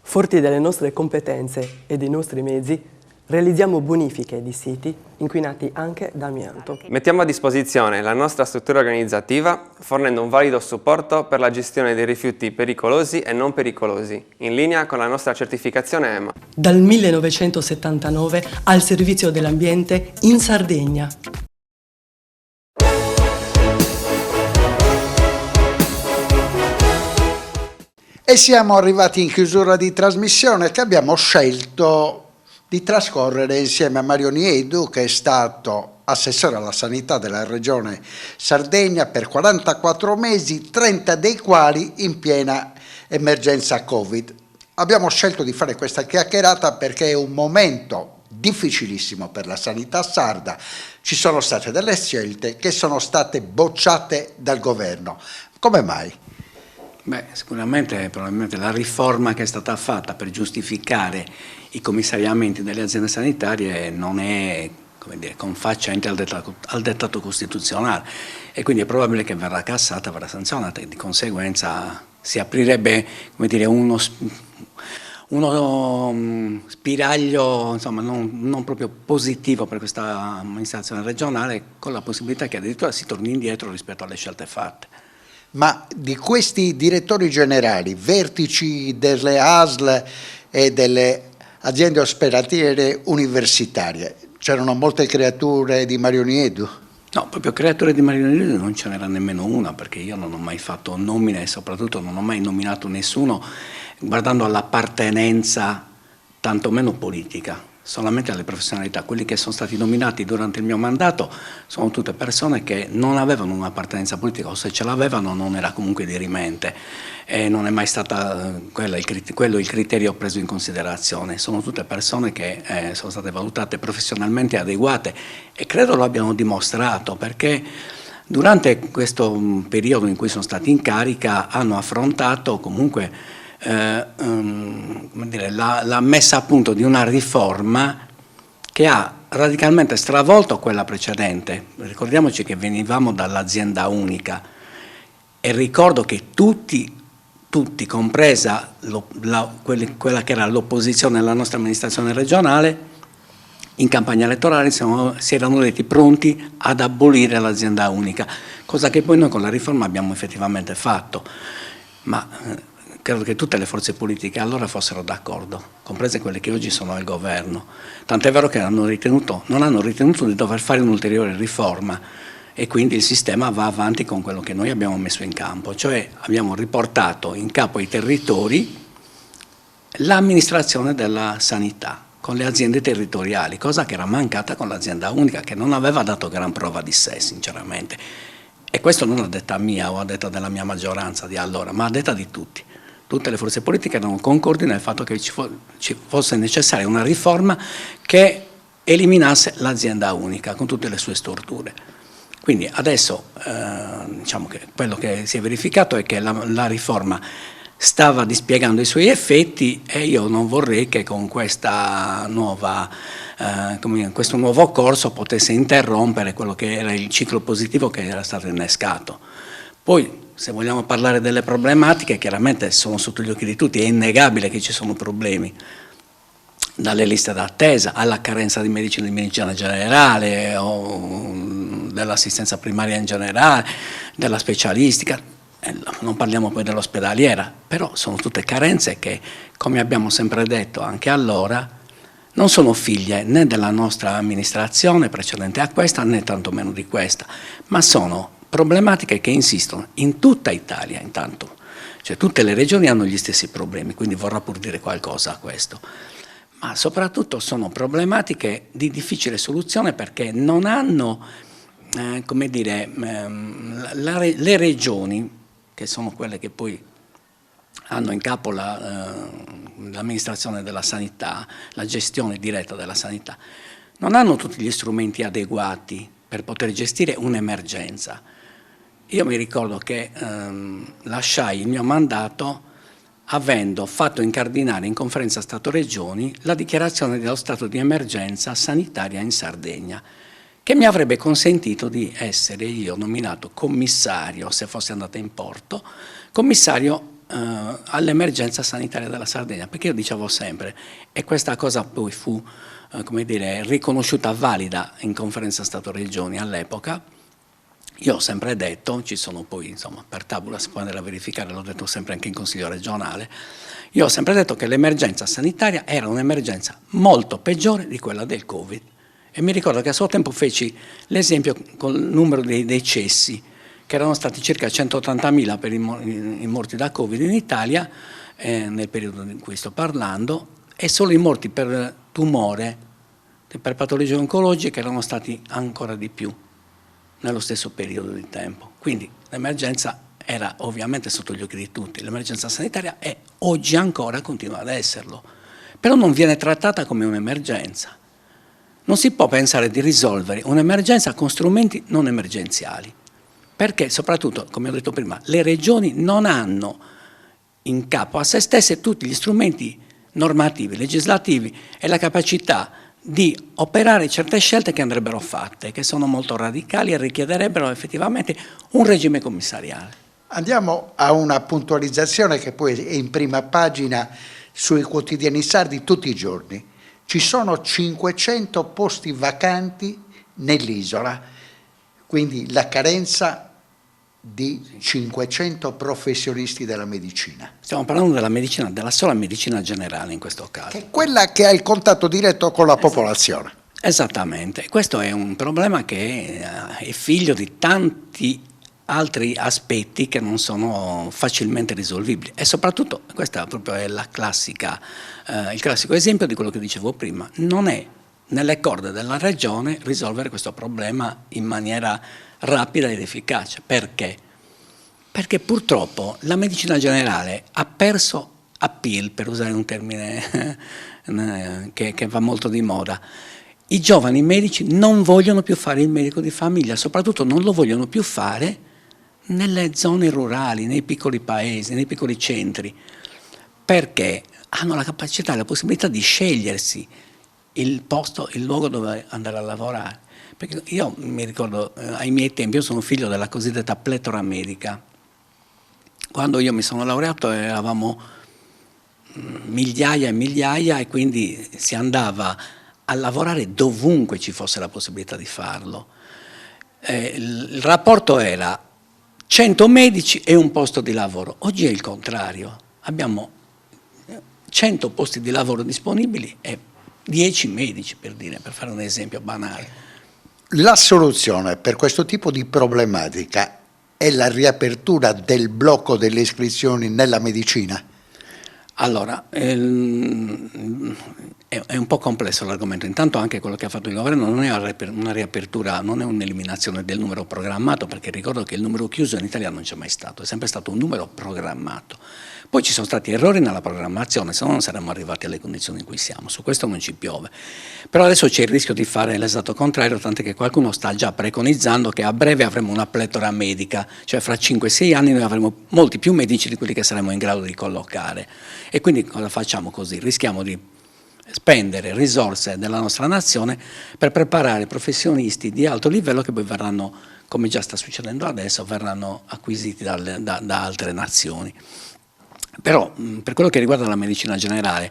Forti delle nostre competenze e dei nostri mezzi, realizziamo bonifiche di siti inquinati anche da amianto. Mettiamo a disposizione la nostra struttura organizzativa fornendo un valido supporto per la gestione dei rifiuti pericolosi e non pericolosi, in linea con la nostra certificazione EMA. Dal 1979 al servizio dell'ambiente in Sardegna. E siamo arrivati in chiusura di trasmissione che abbiamo scelto di trascorrere insieme a Mario Niedu, che è stato assessore alla sanità della regione Sardegna per 44 mesi, 30 dei quali in piena emergenza Covid. Abbiamo scelto di fare questa chiacchierata perché è un momento difficilissimo per la sanità sarda. Ci sono state delle scelte che sono state bocciate dal governo. Come mai? Beh, sicuramente probabilmente la riforma che è stata fatta per giustificare i commissariamenti delle aziende sanitarie non è, come dire, confacente al dettato costituzionale e quindi è probabile che verrà cassata, verrà sanzionata e di conseguenza si aprirebbe, come dire, uno spiraglio insomma, non proprio positivo per questa amministrazione regionale, con la possibilità che addirittura si torni indietro rispetto alle scelte fatte. Ma di questi direttori generali, vertici delle ASL e delle aziende ospedaliere universitarie, c'erano molte creature di Mario Niedu? No, proprio creature di Mario Niedu non ce n'era nemmeno una, perché io non ho mai fatto nomine e soprattutto non ho mai nominato nessuno guardando all'appartenenza tantomeno politica, solamente alle professionalità. Quelli che sono stati nominati durante il mio mandato sono tutte persone che non avevano un'appartenenza politica, o se ce l'avevano non era comunque dirimente e non è mai stata quello il criterio preso in considerazione. Sono tutte persone che sono state valutate professionalmente adeguate e credo lo abbiano dimostrato, perché durante questo periodo in cui sono stati in carica hanno affrontato comunque come dire, la messa a punto di una riforma che ha radicalmente stravolto quella precedente. Ricordiamoci che venivamo dall'azienda unica e ricordo che tutti compresa quella che era l'opposizione alla nostra amministrazione regionale, in campagna elettorale si erano detti pronti ad abolire l'azienda unica, cosa che poi noi con la riforma abbiamo effettivamente fatto, ma credo che tutte le forze politiche allora fossero d'accordo, comprese quelle che oggi sono al governo. Tant'è vero che non hanno ritenuto di dover fare un'ulteriore riforma e quindi il sistema va avanti con quello che noi abbiamo messo in campo, cioè abbiamo riportato in capo ai territori l'amministrazione della sanità con le aziende territoriali, cosa che era mancata con l'azienda unica, che non aveva dato gran prova di sé, sinceramente. E questo non a detta mia o a detta della mia maggioranza di allora, ma a detta di tutti. Tutte le forze politiche erano concordi nel fatto che ci fosse necessaria una riforma che eliminasse l'azienda unica con tutte le sue storture. Quindi adesso diciamo che quello che si è verificato è che la riforma stava dispiegando i suoi effetti e io non vorrei che con questo nuovo corso potesse interrompere quello che era il ciclo positivo che era stato innescato. Poi, se vogliamo parlare delle problematiche, chiaramente sono sotto gli occhi di tutti, è innegabile che ci sono problemi, dalle liste d'attesa alla carenza di medicina generale o dell'assistenza primaria in generale, della specialistica, non parliamo poi dell'ospedaliera, però sono tutte carenze che, come abbiamo sempre detto anche allora, non sono figlie né della nostra amministrazione precedente a questa né tantomeno di questa, ma sono problematiche che insistono in tutta Italia intanto, cioè tutte le regioni hanno gli stessi problemi, quindi vorrà pur dire qualcosa a questo. Ma soprattutto sono problematiche di difficile soluzione perché non hanno, come dire, le regioni, che sono quelle che poi hanno in capo l'amministrazione della sanità, la gestione diretta della sanità, non hanno tutti gli strumenti adeguati per poter gestire un'emergenza. Io mi ricordo che lasciai il mio mandato avendo fatto incardinare in conferenza Stato-Regioni la dichiarazione dello stato di emergenza sanitaria in Sardegna, che mi avrebbe consentito di essere io nominato commissario, se fosse andata in porto, commissario all'emergenza sanitaria della Sardegna, perché io dicevo sempre, e questa cosa poi fu come dire, riconosciuta valida in conferenza Stato-Regioni all'epoca. Io ho sempre detto, ci sono poi, insomma, per tabula si può andare a verificare, l'ho detto sempre anche in Consiglio regionale, io ho sempre detto che l'emergenza sanitaria era un'emergenza molto peggiore di quella del Covid. E mi ricordo che a suo tempo feci l'esempio col numero dei cessi, che erano stati circa 180.000 per i morti da Covid in Italia, nel periodo in cui sto parlando, e solo i morti per tumore, per patologie oncologiche erano stati ancora di più nello stesso periodo di tempo. Quindi l'emergenza era ovviamente sotto gli occhi di tutti, l'emergenza sanitaria è oggi ancora continua ad esserlo, però non viene trattata come un'emergenza. Non si può pensare di risolvere un'emergenza con strumenti non emergenziali, perché soprattutto, come ho detto prima, le regioni non hanno in capo a se stesse tutti gli strumenti normativi, legislativi e la capacità di operare certe scelte che andrebbero fatte, che sono molto radicali e richiederebbero effettivamente un regime commissariale. Andiamo a una puntualizzazione che poi è in prima pagina sui quotidiani sardi tutti i giorni. Ci sono 500 posti vacanti nell'isola, quindi la carenza di 500 professionisti della medicina. Stiamo parlando della medicina, della sola medicina generale in questo caso. Che è quella che ha il contatto diretto con la popolazione. Esattamente, questo è un problema che è figlio di tanti altri aspetti che non sono facilmente risolvibili e soprattutto, questa proprio è la classica, il classico esempio di quello che dicevo prima, non è nelle corde della regione risolvere questo problema in maniera rapida ed efficace. Perché? Perché purtroppo la medicina generale ha perso appeal, per usare un termine che va molto di moda. I giovani medici non vogliono più fare il medico di famiglia, soprattutto non lo vogliono più fare nelle zone rurali, nei piccoli paesi, nei piccoli centri, perché hanno la capacità e la possibilità di scegliersi il posto, il luogo dove andare a lavorare. Perché io mi ricordo, ai miei tempi, io sono figlio della cosiddetta pletora medica. Quando io mi sono laureato eravamo migliaia e migliaia e quindi si andava a lavorare dovunque ci fosse la possibilità di farlo. Il rapporto era 100 medici e un posto di lavoro. Oggi è il contrario, abbiamo 100 posti di lavoro disponibili e 10 medici, per dire, per fare un esempio banale. La soluzione per questo tipo di problematica è la riapertura del blocco delle iscrizioni nella medicina? Allora, è è un po' complesso l'argomento. Intanto anche quello che ha fatto il governo non è una riapertura, non è un'eliminazione del numero programmato, perché ricordo che il numero chiuso in Italia non c'è mai stato, è sempre stato un numero programmato. Poi ci sono stati errori nella programmazione, se no non saremmo arrivati alle condizioni in cui siamo, su questo non ci piove. Però adesso c'è il rischio di fare l'esatto contrario, tant'è che qualcuno sta già preconizzando che a breve avremo una pletora medica, cioè fra 5-6 anni noi avremo molti più medici di quelli che saremo in grado di collocare. E quindi cosa facciamo così? Rischiamo di spendere risorse della nostra nazione per preparare professionisti di alto livello che poi verranno, come già sta succedendo adesso, verranno acquisiti da altre nazioni. Però per quello che riguarda la medicina generale,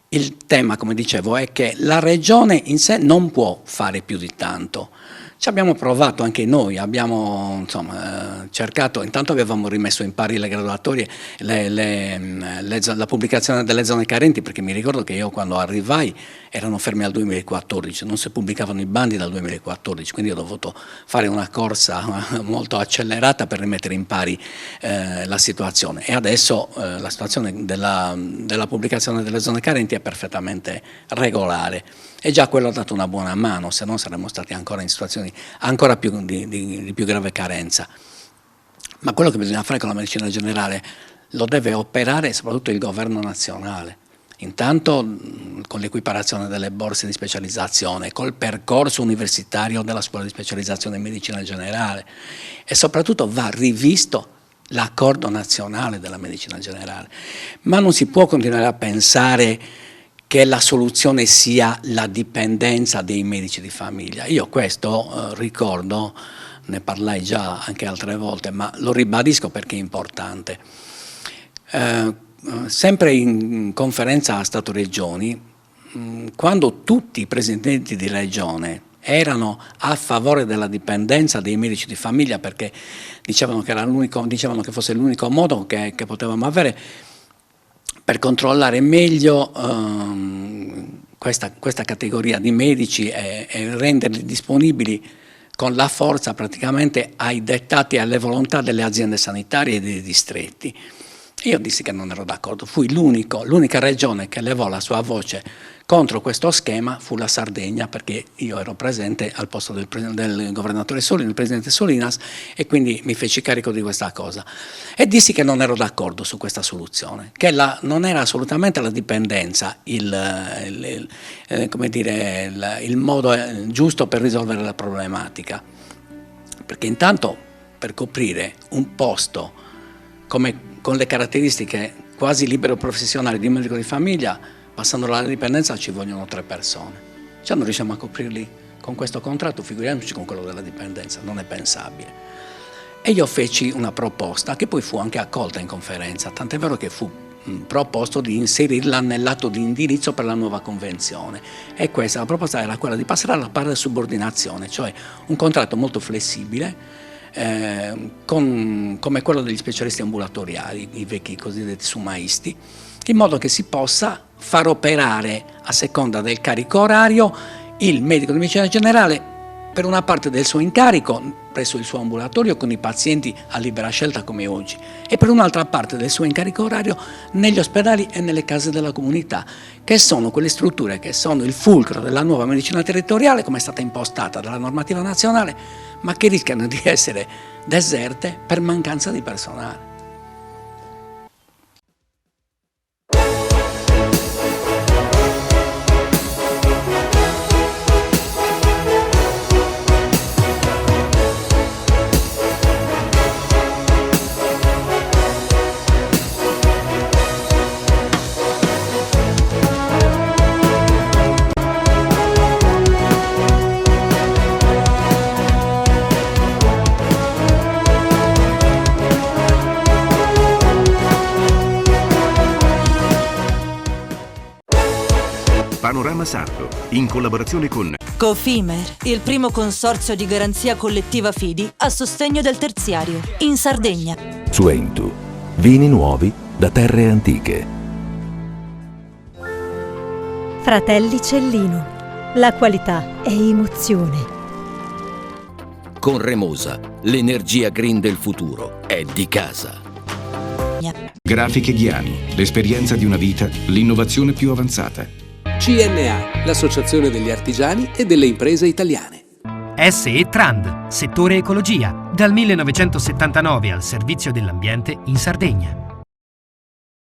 il tema, come dicevo, è che la regione in sé non può fare più di tanto. Ci abbiamo provato anche noi, abbiamo cercato, intanto avevamo rimesso in pari le graduatorie, la pubblicazione delle zone carenti, perché mi ricordo che io quando arrivai erano fermi al 2014, non si pubblicavano i bandi dal 2014, quindi ho dovuto fare una corsa molto accelerata per rimettere in pari la situazione. E adesso la situazione della pubblicazione delle zone carenti è perfettamente regolare. E già quello ha dato una buona mano, se no saremmo stati ancora in situazioni ancora più di più grave carenza. Ma quello che bisogna fare con la medicina generale lo deve operare soprattutto il governo nazionale. Intanto con l'equiparazione delle borse di specializzazione, col percorso universitario della scuola di specializzazione in medicina generale, e soprattutto va rivisto l'accordo nazionale della medicina generale. Ma non si può continuare a pensare che la soluzione sia la dipendenza dei medici di famiglia. Io questo ricordo, ne parlai già anche altre volte, ma lo ribadisco perché è importante. Sempre in conferenza Stato-Regioni, quando tutti i presidenti di regione erano a favore della dipendenza dei medici di famiglia, perché dicevano che fosse l'unico modo che potevamo avere per controllare meglio questa categoria di medici e renderli disponibili con la forza praticamente ai dettati e alle volontà delle aziende sanitarie e dei distretti. Io dissi che non ero d'accordo, fui l'unica regione che levò la sua voce contro questo schema, fu la Sardegna, perché io ero presente al posto del governatore Solinas, il presidente Solinas, e quindi mi feci carico di questa cosa. E dissi che non ero d'accordo su questa soluzione, che non era assolutamente la dipendenza il modo giusto per risolvere la problematica. Perché intanto per coprire un posto con le caratteristiche quasi libero professionali di un medico di famiglia, passando alla dipendenza ci vogliono 3 persone. Cioè non riusciamo a coprirli con questo contratto, figuriamoci con quello della dipendenza, non è pensabile. E io feci una proposta che poi fu anche accolta in conferenza, tant'è vero che fu proposto di inserirla nell'atto di indirizzo per la nuova convenzione. E questa, la proposta era quella di passare alla parte subordinazione, cioè un contratto molto flessibile, come quello degli specialisti ambulatoriali, i vecchi cosiddetti sumaisti, in modo che si possa far operare a seconda del carico orario il medico di medicina generale per una parte del suo incarico presso il suo ambulatorio con i pazienti a libera scelta come oggi, e per un'altra parte del suo incarico orario negli ospedali e nelle case della comunità, che sono quelle strutture che sono il fulcro della nuova medicina territoriale come è stata impostata dalla normativa nazionale, ma che rischiano di essere deserte per mancanza di personale. Panorama Sardo, in collaborazione con Cofimer, il primo consorzio di garanzia collettiva fidi a sostegno del terziario, in Sardegna. Suentu, vini nuovi da terre antiche. Fratelli Cellino, la qualità è emozione. Con Remosa, l'energia green del futuro è di casa. Grafiche Ghiani, l'esperienza di una vita, l'innovazione più avanzata. CNA, l'Associazione degli Artigiani e delle Imprese Italiane. SE Trand, settore ecologia, dal 1979 al servizio dell'ambiente in Sardegna.